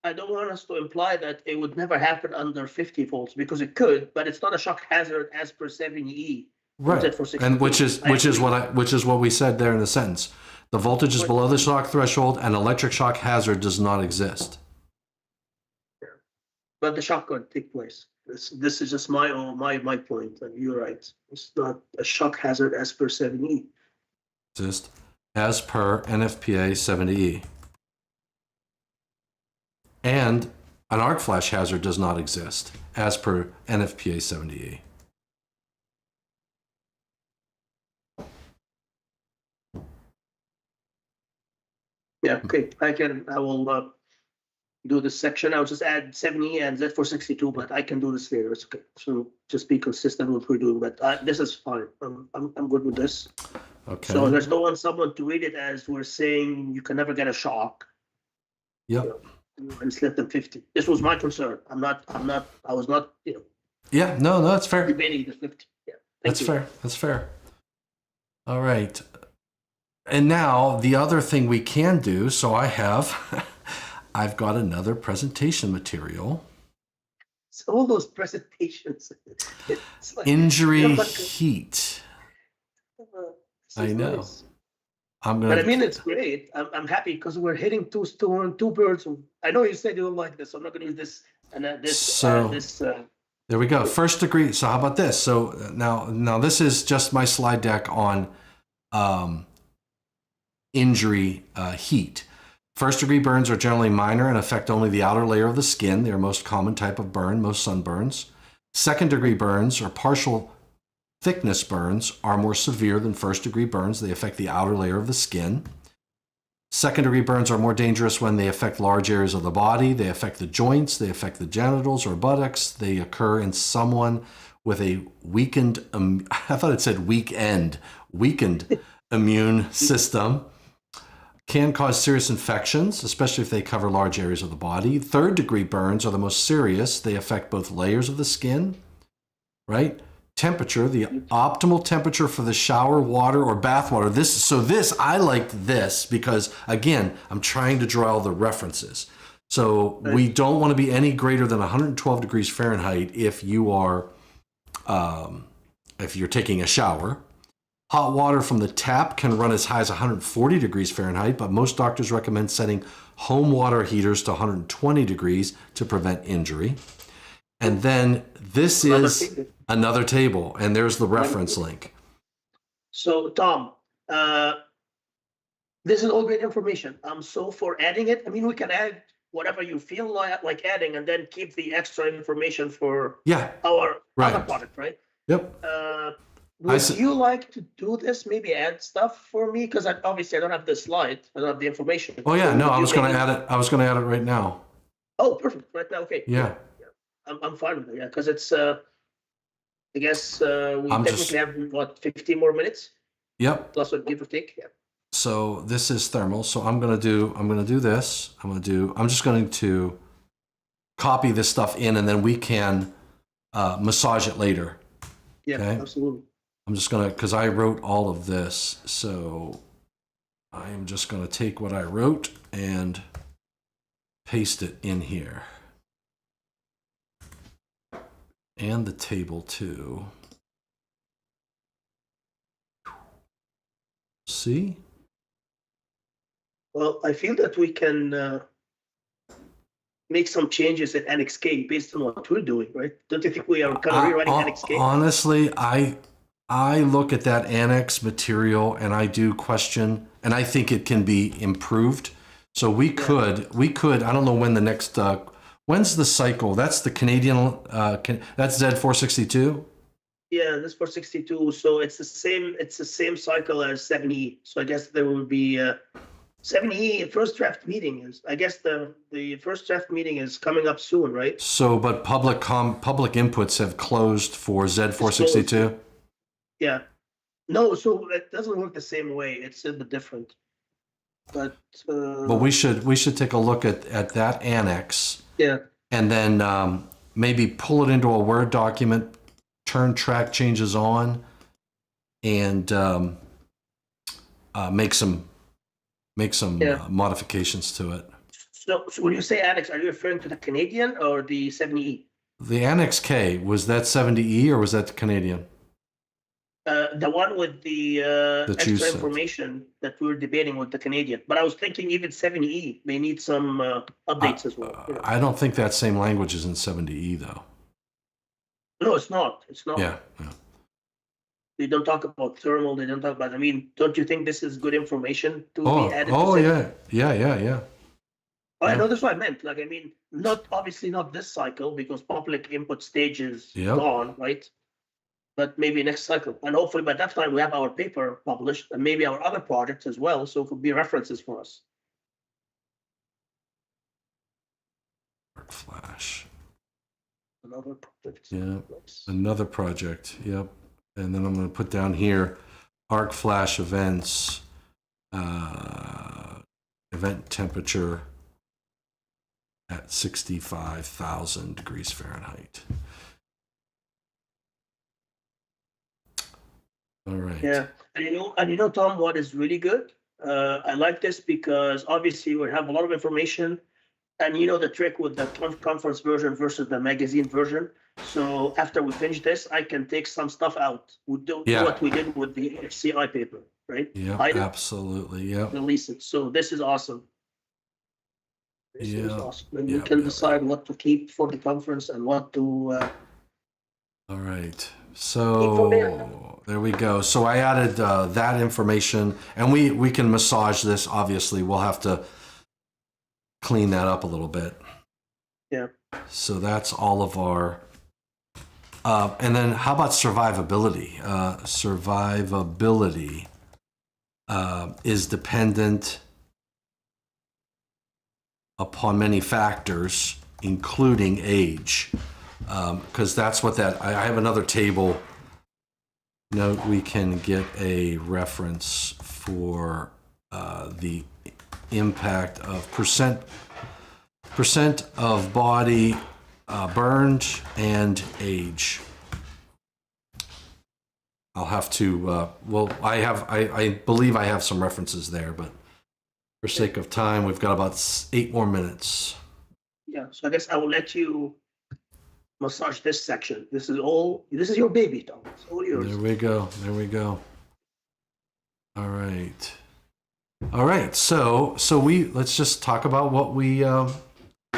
I don't want us to imply that it would never happen under 50 volts, because it could, but it's not a shock hazard as per 70E. Right. And which is what we said there in the sentence. The voltage is below the shock threshold and electric shock hazard does not exist. But the shock could take place. This is just my point. And you're right. It's not a shock hazard as per 70E. Exist as per NFPA 70E. And an arc flash hazard does not exist as per NFPA 70E. Yeah, okay. I will do this section. I'll just add 70 and Z462, but I can do this later. It's okay. So just be consistent with what we're doing. But this is fine. I'm good with this. Okay. So there's no one someone to read it as we're saying you can never get a shock. Yep. And it's less than 50. This was my concern. I was not, Yeah, no, that's fair. debating the 50. Yeah. That's fair. That's fair. All right. And now the other thing we can do, so I've got another presentation material. So all those presentations. It's like, Injury heat. I know. Nice. I'm gonna. But I mean, it's great. I'm happy because we're hitting two birds. I know you said you don't like this, so I'm not going to use this and this. There we go. First degree. So how about this? So now this is just my slide deck on injury heat. First degree burns are generally minor and affect only the outer layer of the skin. They're most common type of burn, most sunburns. Second degree burns or partial thickness burns are more severe than first degree burns. They affect the outer layer of the skin. Second degree burns are more dangerous when they affect large areas of the body. They affect the joints. They affect the genitals or buttocks. They occur in someone with a weakened, I thought it said weakened immune system. Can cause serious infections, especially if they cover large areas of the body. Third degree burns are the most serious. They affect both layers of the skin, right? Temperature, the optimal temperature for the shower water or bath water. I liked this because, again, I'm trying to draw all the references. So we don't want to be any greater than 112 degrees Fahrenheit if you are, if you're taking a shower. Hot water from the tap can run as high as 140 degrees Fahrenheit, but most doctors recommend setting home water heaters to 120 degrees to prevent injury. And then this is another table, and there's the reference link. So, Tom, this is all great information. I'm so for adding it. I mean, we can add whatever you feel like adding, and then keep the extra information for our other product, right? Yep. Would you like to do this? Maybe add stuff for me, because obviously I don't have the slide. I don't have the information. Oh yeah, no, I was going to add it. I was going to add it right now. Oh, perfect. Right now, okay. Yeah. I'm fine with it. Yeah, because it's. I guess we technically have what 15 more minutes. Yep. Plus what give or take. Yeah. So this is thermal. So I'm going to do this. I'm just going to copy this stuff in, and then we can massage it later. Yeah, okay? Absolutely. I'm just going to, because I wrote all of this, so I am just going to take what I wrote and paste it in here. And the table too. See? Well, I feel that we can make some changes in Annex K based on what we're doing, right? Don't you think we are kind of rewriting Annex K? Honestly, I look at that annex material and I do question, and I think it can be improved. So we could, I don't know when the next, when's the cycle? That's the Canadian, that's Z462? Yeah, this for 62. So it's the same cycle as 7E. So I guess there will be 7E first draft meeting is, I guess the first draft meeting is coming up soon, right? So, but public inputs have closed for Z462? Yeah. No, so it doesn't work the same way. It's a bit different. But we should take a look at that annex. Yeah. And then maybe pull it into a Word document, turn track changes on, and make some modifications to it. So when you say annex, are you referring to the Canadian or the 70E? The Annex K, was that 70E or was that the Canadian? The one with the extra you said. information that we were debating with the Canadian. But I was thinking even 70E may need some updates as well. Yeah. I don't think that same language is in 70E though. No, it's not. It's not. Yeah. They don't talk about thermal. They don't talk about. I mean, don't you think this is good information to be added? Oh to yeah. I know that's what I meant. Like, I mean, obviously not this cycle because public input stage is gone, right? But maybe next cycle, and hopefully by that time we have our paper published and maybe our other projects as well, so it could be references for us. Flash. Another project. Yeah, another project. Yep. And then I'm going to put down here, arc flash events, event temperature at 65,000 degrees Fahrenheit. All right. Yeah, and you know, Tom, what is really good? I like this because obviously we have a lot of information, and you know the trick with the conference version versus the magazine version. So after we finish this, I can take some stuff out. We do what we did with the HCI paper, right? Yeah, absolutely. Yeah. Release it. So this is awesome. This is awesome. And we Yeah, can decide what to keep for the conference and what to. All right. So there we go. So I added that information, and we can massage this. Obviously, we'll have to clean that up a little bit. Yeah. So that's all of our. And then how about survivability? Survivability is dependent upon many factors, including age. Because that's what I have another table. Note we can get a reference for the impact of percent of body burned and age. I'll have to. I believe I have some references there, but for sake of time, we've got about 8 more minutes. Yeah. So I guess I will let you massage this section. This is your baby, Tom. It's all yours. There we go. All right. So let's just talk about what I'm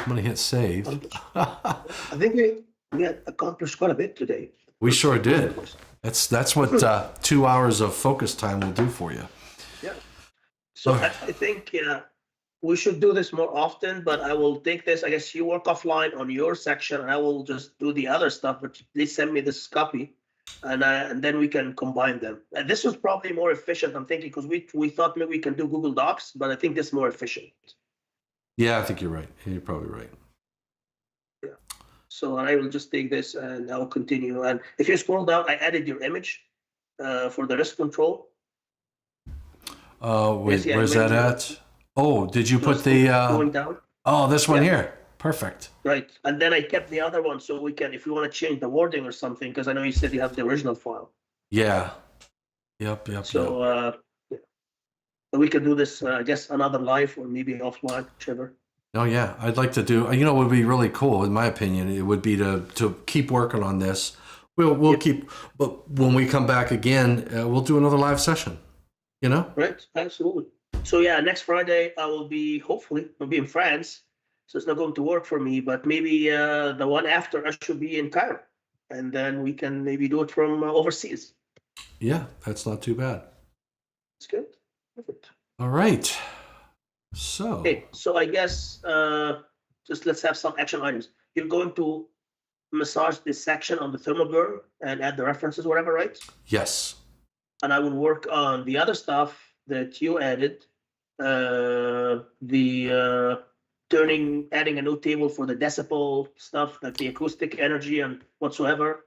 gonna hit save. I think we had accomplished quite a bit today. We sure did. That's what 2 hours of focus time will do for you. Yeah. So I think we should do this more often, but I will take this. I guess you work offline on your section, and I will just do the other stuff. But please send me this copy, and then we can combine them. And this was probably more efficient. I'm thinking because we thought maybe we can do Google Docs, but I think this is more efficient. Yeah, I think you're right. You're probably right. Yeah. So I will just take this and I'll continue. And if you scroll down, I added your image for the risk control. Wait, where's that at? Oh, did you put the going down? Oh, this one here. Perfect. Right. And then I kept the other one so we can, if you want to change the wording or something, because I know you said you have the original file. Yeah. Yep. So we can do this, I guess, another live or maybe offline, whichever. Oh yeah, I'd like to do. You know, what would be really cool, in my opinion, it would be to keep working on this. We'll Yep. keep, but when we come back again, we'll do another live session. You know? Right, absolutely. So yeah, next Friday I will be hopefully I'll be in France, so it's not going to work for me. But maybe the one after I should be in Cairo, and then we can maybe do it from overseas. Yeah, that's not too bad. It's good. Perfect. All right. So Okay, so I guess just let's have some action items. You're going to massage this section on the thermal burn and add the references, whatever, right? yes, And I will work on the other stuff that you added, the adding a new table for the decibel stuff, like the acoustic energy and whatsoever,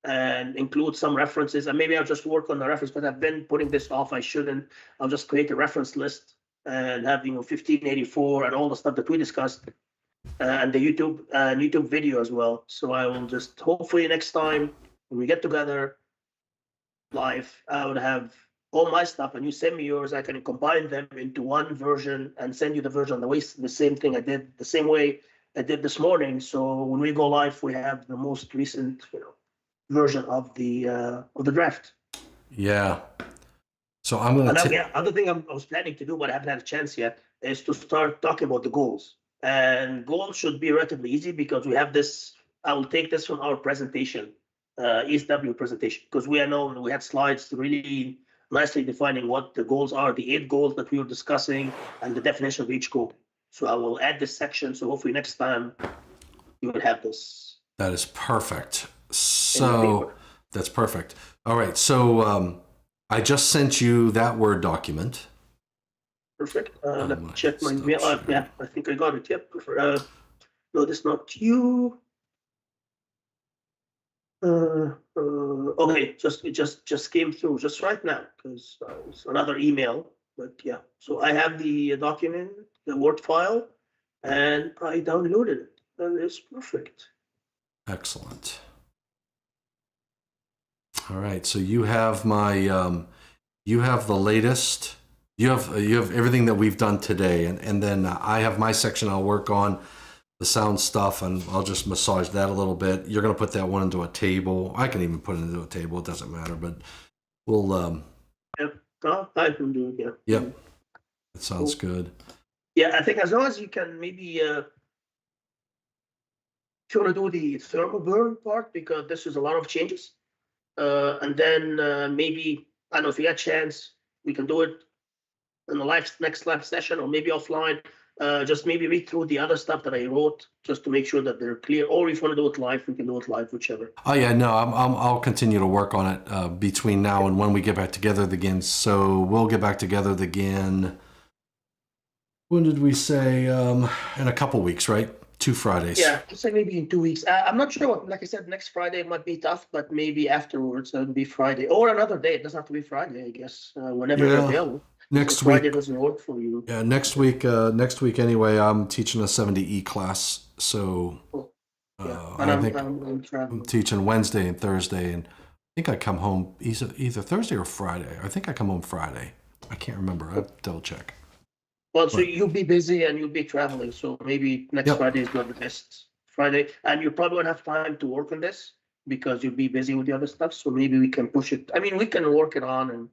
and include some references. And maybe I'll just work on the reference because I've been putting this off. I shouldn't. I'll just create a reference list and have 1584 and all the stuff that we discussed, and the YouTube video as well. So I will just hopefully next time when we get together live, I would have all my stuff and you send me yours. I can combine them into one version and send you the version the same thing I did the same way I did this morning. So when we go live, we have the most recent, version of the draft. yeah. So I'm And gonna. yeah, other thing I was planning to do, but I haven't had a chance yet, is to start talking about the goals. And goals should be relatively easy because we have this. I will take this from our presentation, ESW presentation, because we had slides really nicely defining what the goals are, the 8 goals that we were discussing, and the definition of each goal. So I will add this section. So hopefully next time you will have this. That is perfect. In your So paper. that's perfect. All right. So I just sent you that Word document. Perfect. Let me my check my stuff mail. share. Yeah, I think I got it. Yep. No, this is not you. Okay, it just came through just right now because it's another email. But yeah, so I have the document, the Word file, and I downloaded it. That is perfect. Excellent. All right. So you have you have the latest. You have everything that we've done today, and then I have my section. I'll work on the sound stuff, and I'll just massage that a little bit. You're gonna put that one into a table. I can even put it into a table. It doesn't matter, but we'll. Yep. I can do it. Yeah. Yep. That sounds Cool. good. Yeah, I think as long as you can maybe if you want to do the thermal burn part because this is a lot of changes, and then maybe I don't know if you get a chance, we can do it in the next live session or maybe offline. Just maybe read through the other stuff that I wrote just to make sure that they're clear. Or if you want to do it live, we can do it live, whichever. Oh yeah, no, I'll continue to work on it between now and when we get back together again. So we'll get back together again. When did we say? In a couple weeks, right? 2 Fridays. Yeah, just like maybe in 2 weeks. I'm not sure what. Like I said, next Friday might be tough, but maybe afterwards it'll be Friday or another day. It doesn't have to be Friday, I guess. Whenever you're Yeah. available. Next If Friday week. doesn't work for you. Yeah, next week. Next week anyway. I'm teaching a 70E class, so Cool. Yeah, and I think I'm I'm traveling. teaching Wednesday and Thursday, and I think I come home either Thursday or Friday. I think I come home Friday. I can't remember. I'll double check. Well, so But- you'll be busy and you'll be traveling, so maybe next Yep. Friday is not the best Friday, and you probably won't have time to work on this because you'll be busy with the other stuff. So maybe we can push it. I mean, we can work it on and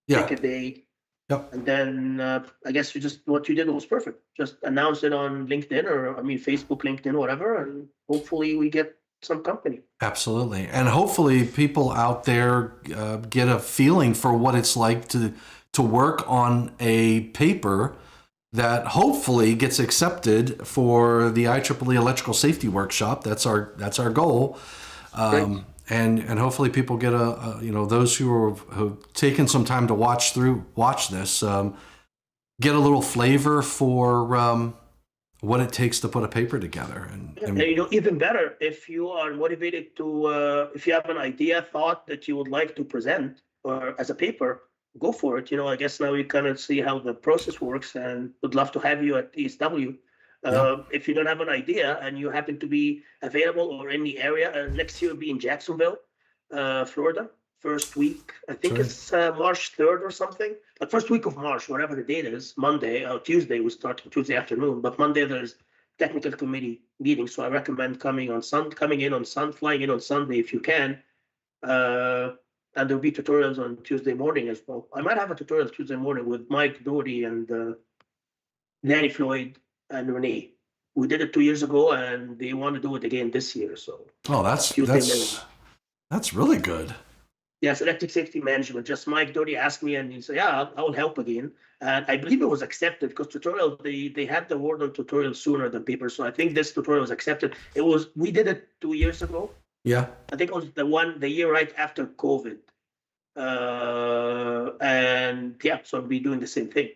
Yeah. take a day, Yep. and then I guess what you did was perfect. Just announce it on LinkedIn or Facebook, LinkedIn, whatever, and hopefully we get some company. Absolutely. And hopefully people out there get a feeling for what it's like to work on a paper that hopefully gets accepted for the IEEE Electrical Safety Workshop. That's our goal. Great. And hopefully people get those who've taken some time to watch this, get a little flavor for what it takes to put a paper together. And even better, if you are motivated to, if you have an idea, thought that you would like to present or as a paper, go for it. I guess now we kind of see how the process works and would love to have you at ESW. If you don't have an idea and you happen to be available or in the area, next year will be in Jacksonville, Florida, first week. I think Sure. it's March 3rd or something. The first week of March, whatever the date is, Monday or Tuesday, we start Tuesday afternoon. But Monday there's technical committee meeting, so I recommend coming in on flying in on Sunday if you can. And there'll be tutorials on Tuesday morning as well. I might have a tutorial Tuesday morning with Mike Doherty and Danny Floyd and Renee. We did it 2 years ago, and they want to do it again this year. So Oh, Tuesday morning. that's really good. Yes, electric safety management. Just Mike Doherty asked me, and he said, "Yeah, I'll help again." And I believe it was accepted because tutorial they had the word on tutorial sooner than paper. So I think this tutorial was accepted. We did it 2 years ago. Yeah. I think it was the year right after COVID. And yeah, so I'll be doing the same thing.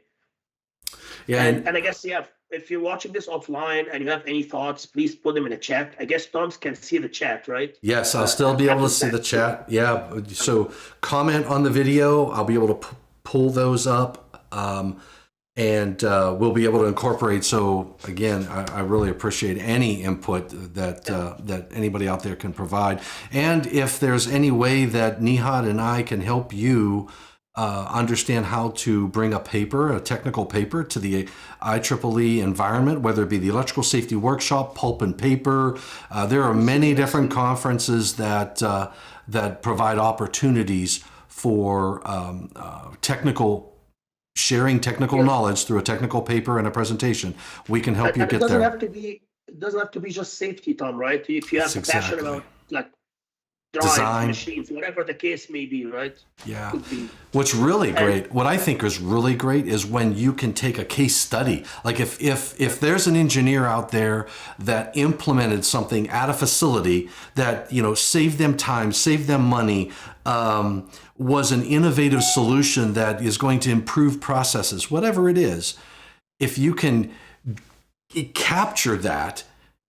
Yeah. And I guess, yeah, if you're watching this offline and you have any thoughts, please put them in the chat. I guess Tom can see the chat, right? Yes, I'll still be able to see the chat. Yeah. So comment on the video. I'll be able to pull those up. And we'll be able to incorporate. So again, I really appreciate any input that anybody out there can provide. And if there's any way that Nehad and I can help you understand how to bring a technical paper to the IEEE environment, whether it be the Electrical Safety Workshop, Pulp and Paper. There are many different conferences that provide opportunities for sharing technical knowledge through a technical paper and a presentation. We can help you get there. It doesn't have to be just safety, Tom, right? If you have a passion about like drives, design, machines, whatever the case may be, right? Yeah. What's really great, what I think is really great, is when you can take a case study. Like if there's an engineer out there that implemented something at a facility that, saved them time, saved them money, was an innovative solution that is going to improve processes, whatever it is, if you can capture that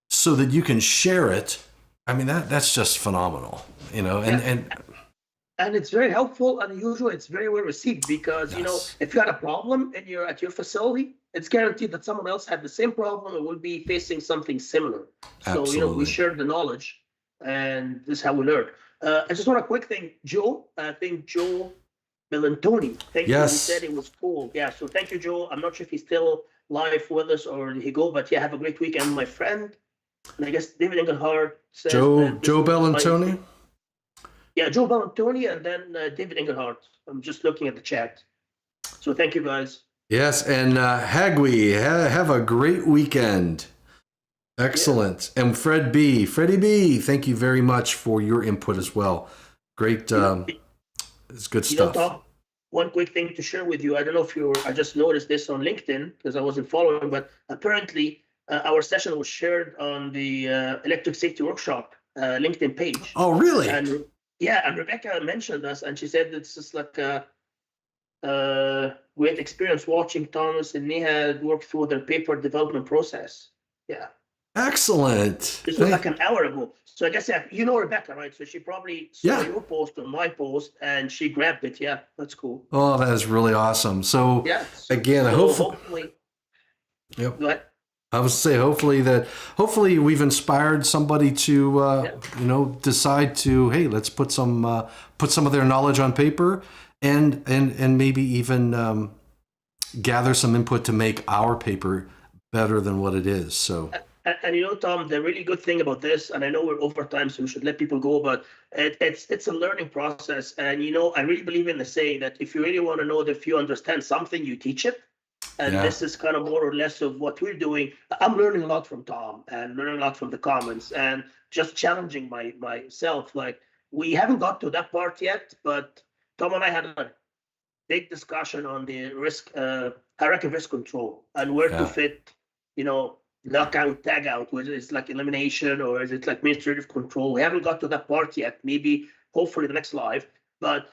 so that you can share it, I mean, that's just phenomenal, and it's very helpful, and usually it's very well received because, if you had a problem and you're at your facility, it's guaranteed that someone else had the same problem and will be facing something similar. Absolutely. So, we share the knowledge, and this is how we learn. I just want a quick thing, Joe. I think Joe Bellantoni. Thank you. He said it was cool. Yeah. So thank you, Joe. I'm not sure if he's still live with us or did he go, but yeah, have a great weekend, my friend. And I guess David Engelhardt says Joe Bellantoni. Yeah, Joe Bellantoni, and then David Engelhardt. I'm just looking at the chat. So thank you, guys. Yes, and Hagwi, have a great weekend. Excellent. Yeah. And Freddie B, thank you very much for your input as well. Great. It's good stuff. Tom, one quick thing to share with you. I don't know if I just noticed this on LinkedIn because I wasn't following, but apparently our session was shared on the Electric Safety Workshop LinkedIn page. Oh, really? And Rebecca mentioned us, and she said it's just like a great experience watching Thomas and Nehad work through their paper development process. Yeah. Excellent. This was like an hour ago. So I guess, Rebecca, right? So she probably saw your post on my post and she grabbed it. Yeah, that's cool. Oh, that is really awesome. So again, hopefully. Yep. Go ahead. I was say hopefully we've inspired somebody to decide to, hey, let's put some of their knowledge on paper and maybe even gather some input to make our paper better than what it is. So. And Tom, the really good thing about this, and I know we're over time, so we should let people go, but it's a learning process. And I really believe in the saying that if you really want to know that if you understand something, you teach it. And this is kind of more or less of what we're doing. I'm learning a lot from Tom and learning a lot from the comments and just challenging myself. Like, we haven't got to that part yet, but Tom and I had a big discussion on the hierarchy of risk control and where to fit, lockout, tag out, whether it's like elimination or is it like administrative control. We haven't got to that part yet, maybe hopefully the next live. But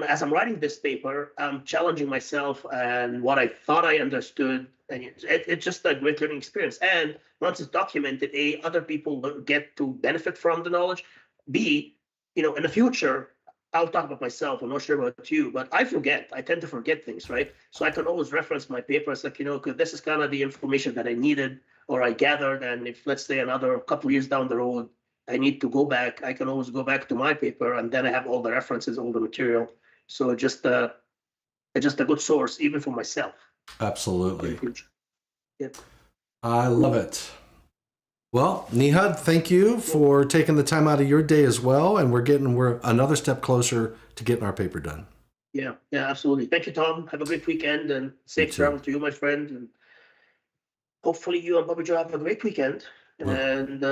as I'm writing this paper, I'm challenging myself and what I thought I understood. And it's just a great learning experience. And once it's documented, other people get to benefit from the knowledge. B, in the future, I'll talk about myself. I'm not sure about you, but I tend to forget things, right? So I can always reference my papers, like, because this is kind of the information that I needed or I gathered. And if, let's say, another couple of years down the road, I need to go back, I can always go back to my paper, and then I have all the references, all the material. So just a good source, even for myself. Absolutely. Yeah. I love it. Well, Nehad, thank you for taking the time out of your day as well. And we're another step closer to getting our paper done. Yeah, absolutely. Thank you, Tom. Have a great weekend and safe travel to you, my friend. And hopefully you and Bobby Joe have a great weekend. And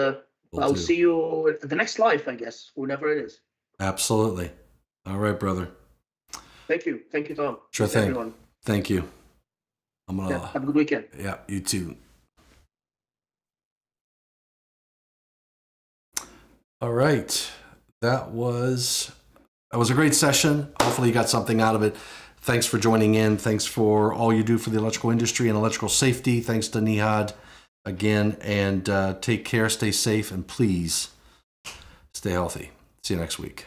I'll see you at the next live, I guess, whenever it is. Absolutely. All right, brother. Thank you. Thank you, Tom. Sure thing. Everyone. Thank you. I'm gonna have a good weekend. Yeah, you too. All right. That was a great session. Hopefully you got something out of it. Thanks for joining in. Thanks for all you do for the electrical industry and electrical safety. Thanks to Nehad again. And take care, stay safe, and please stay healthy. See you next week.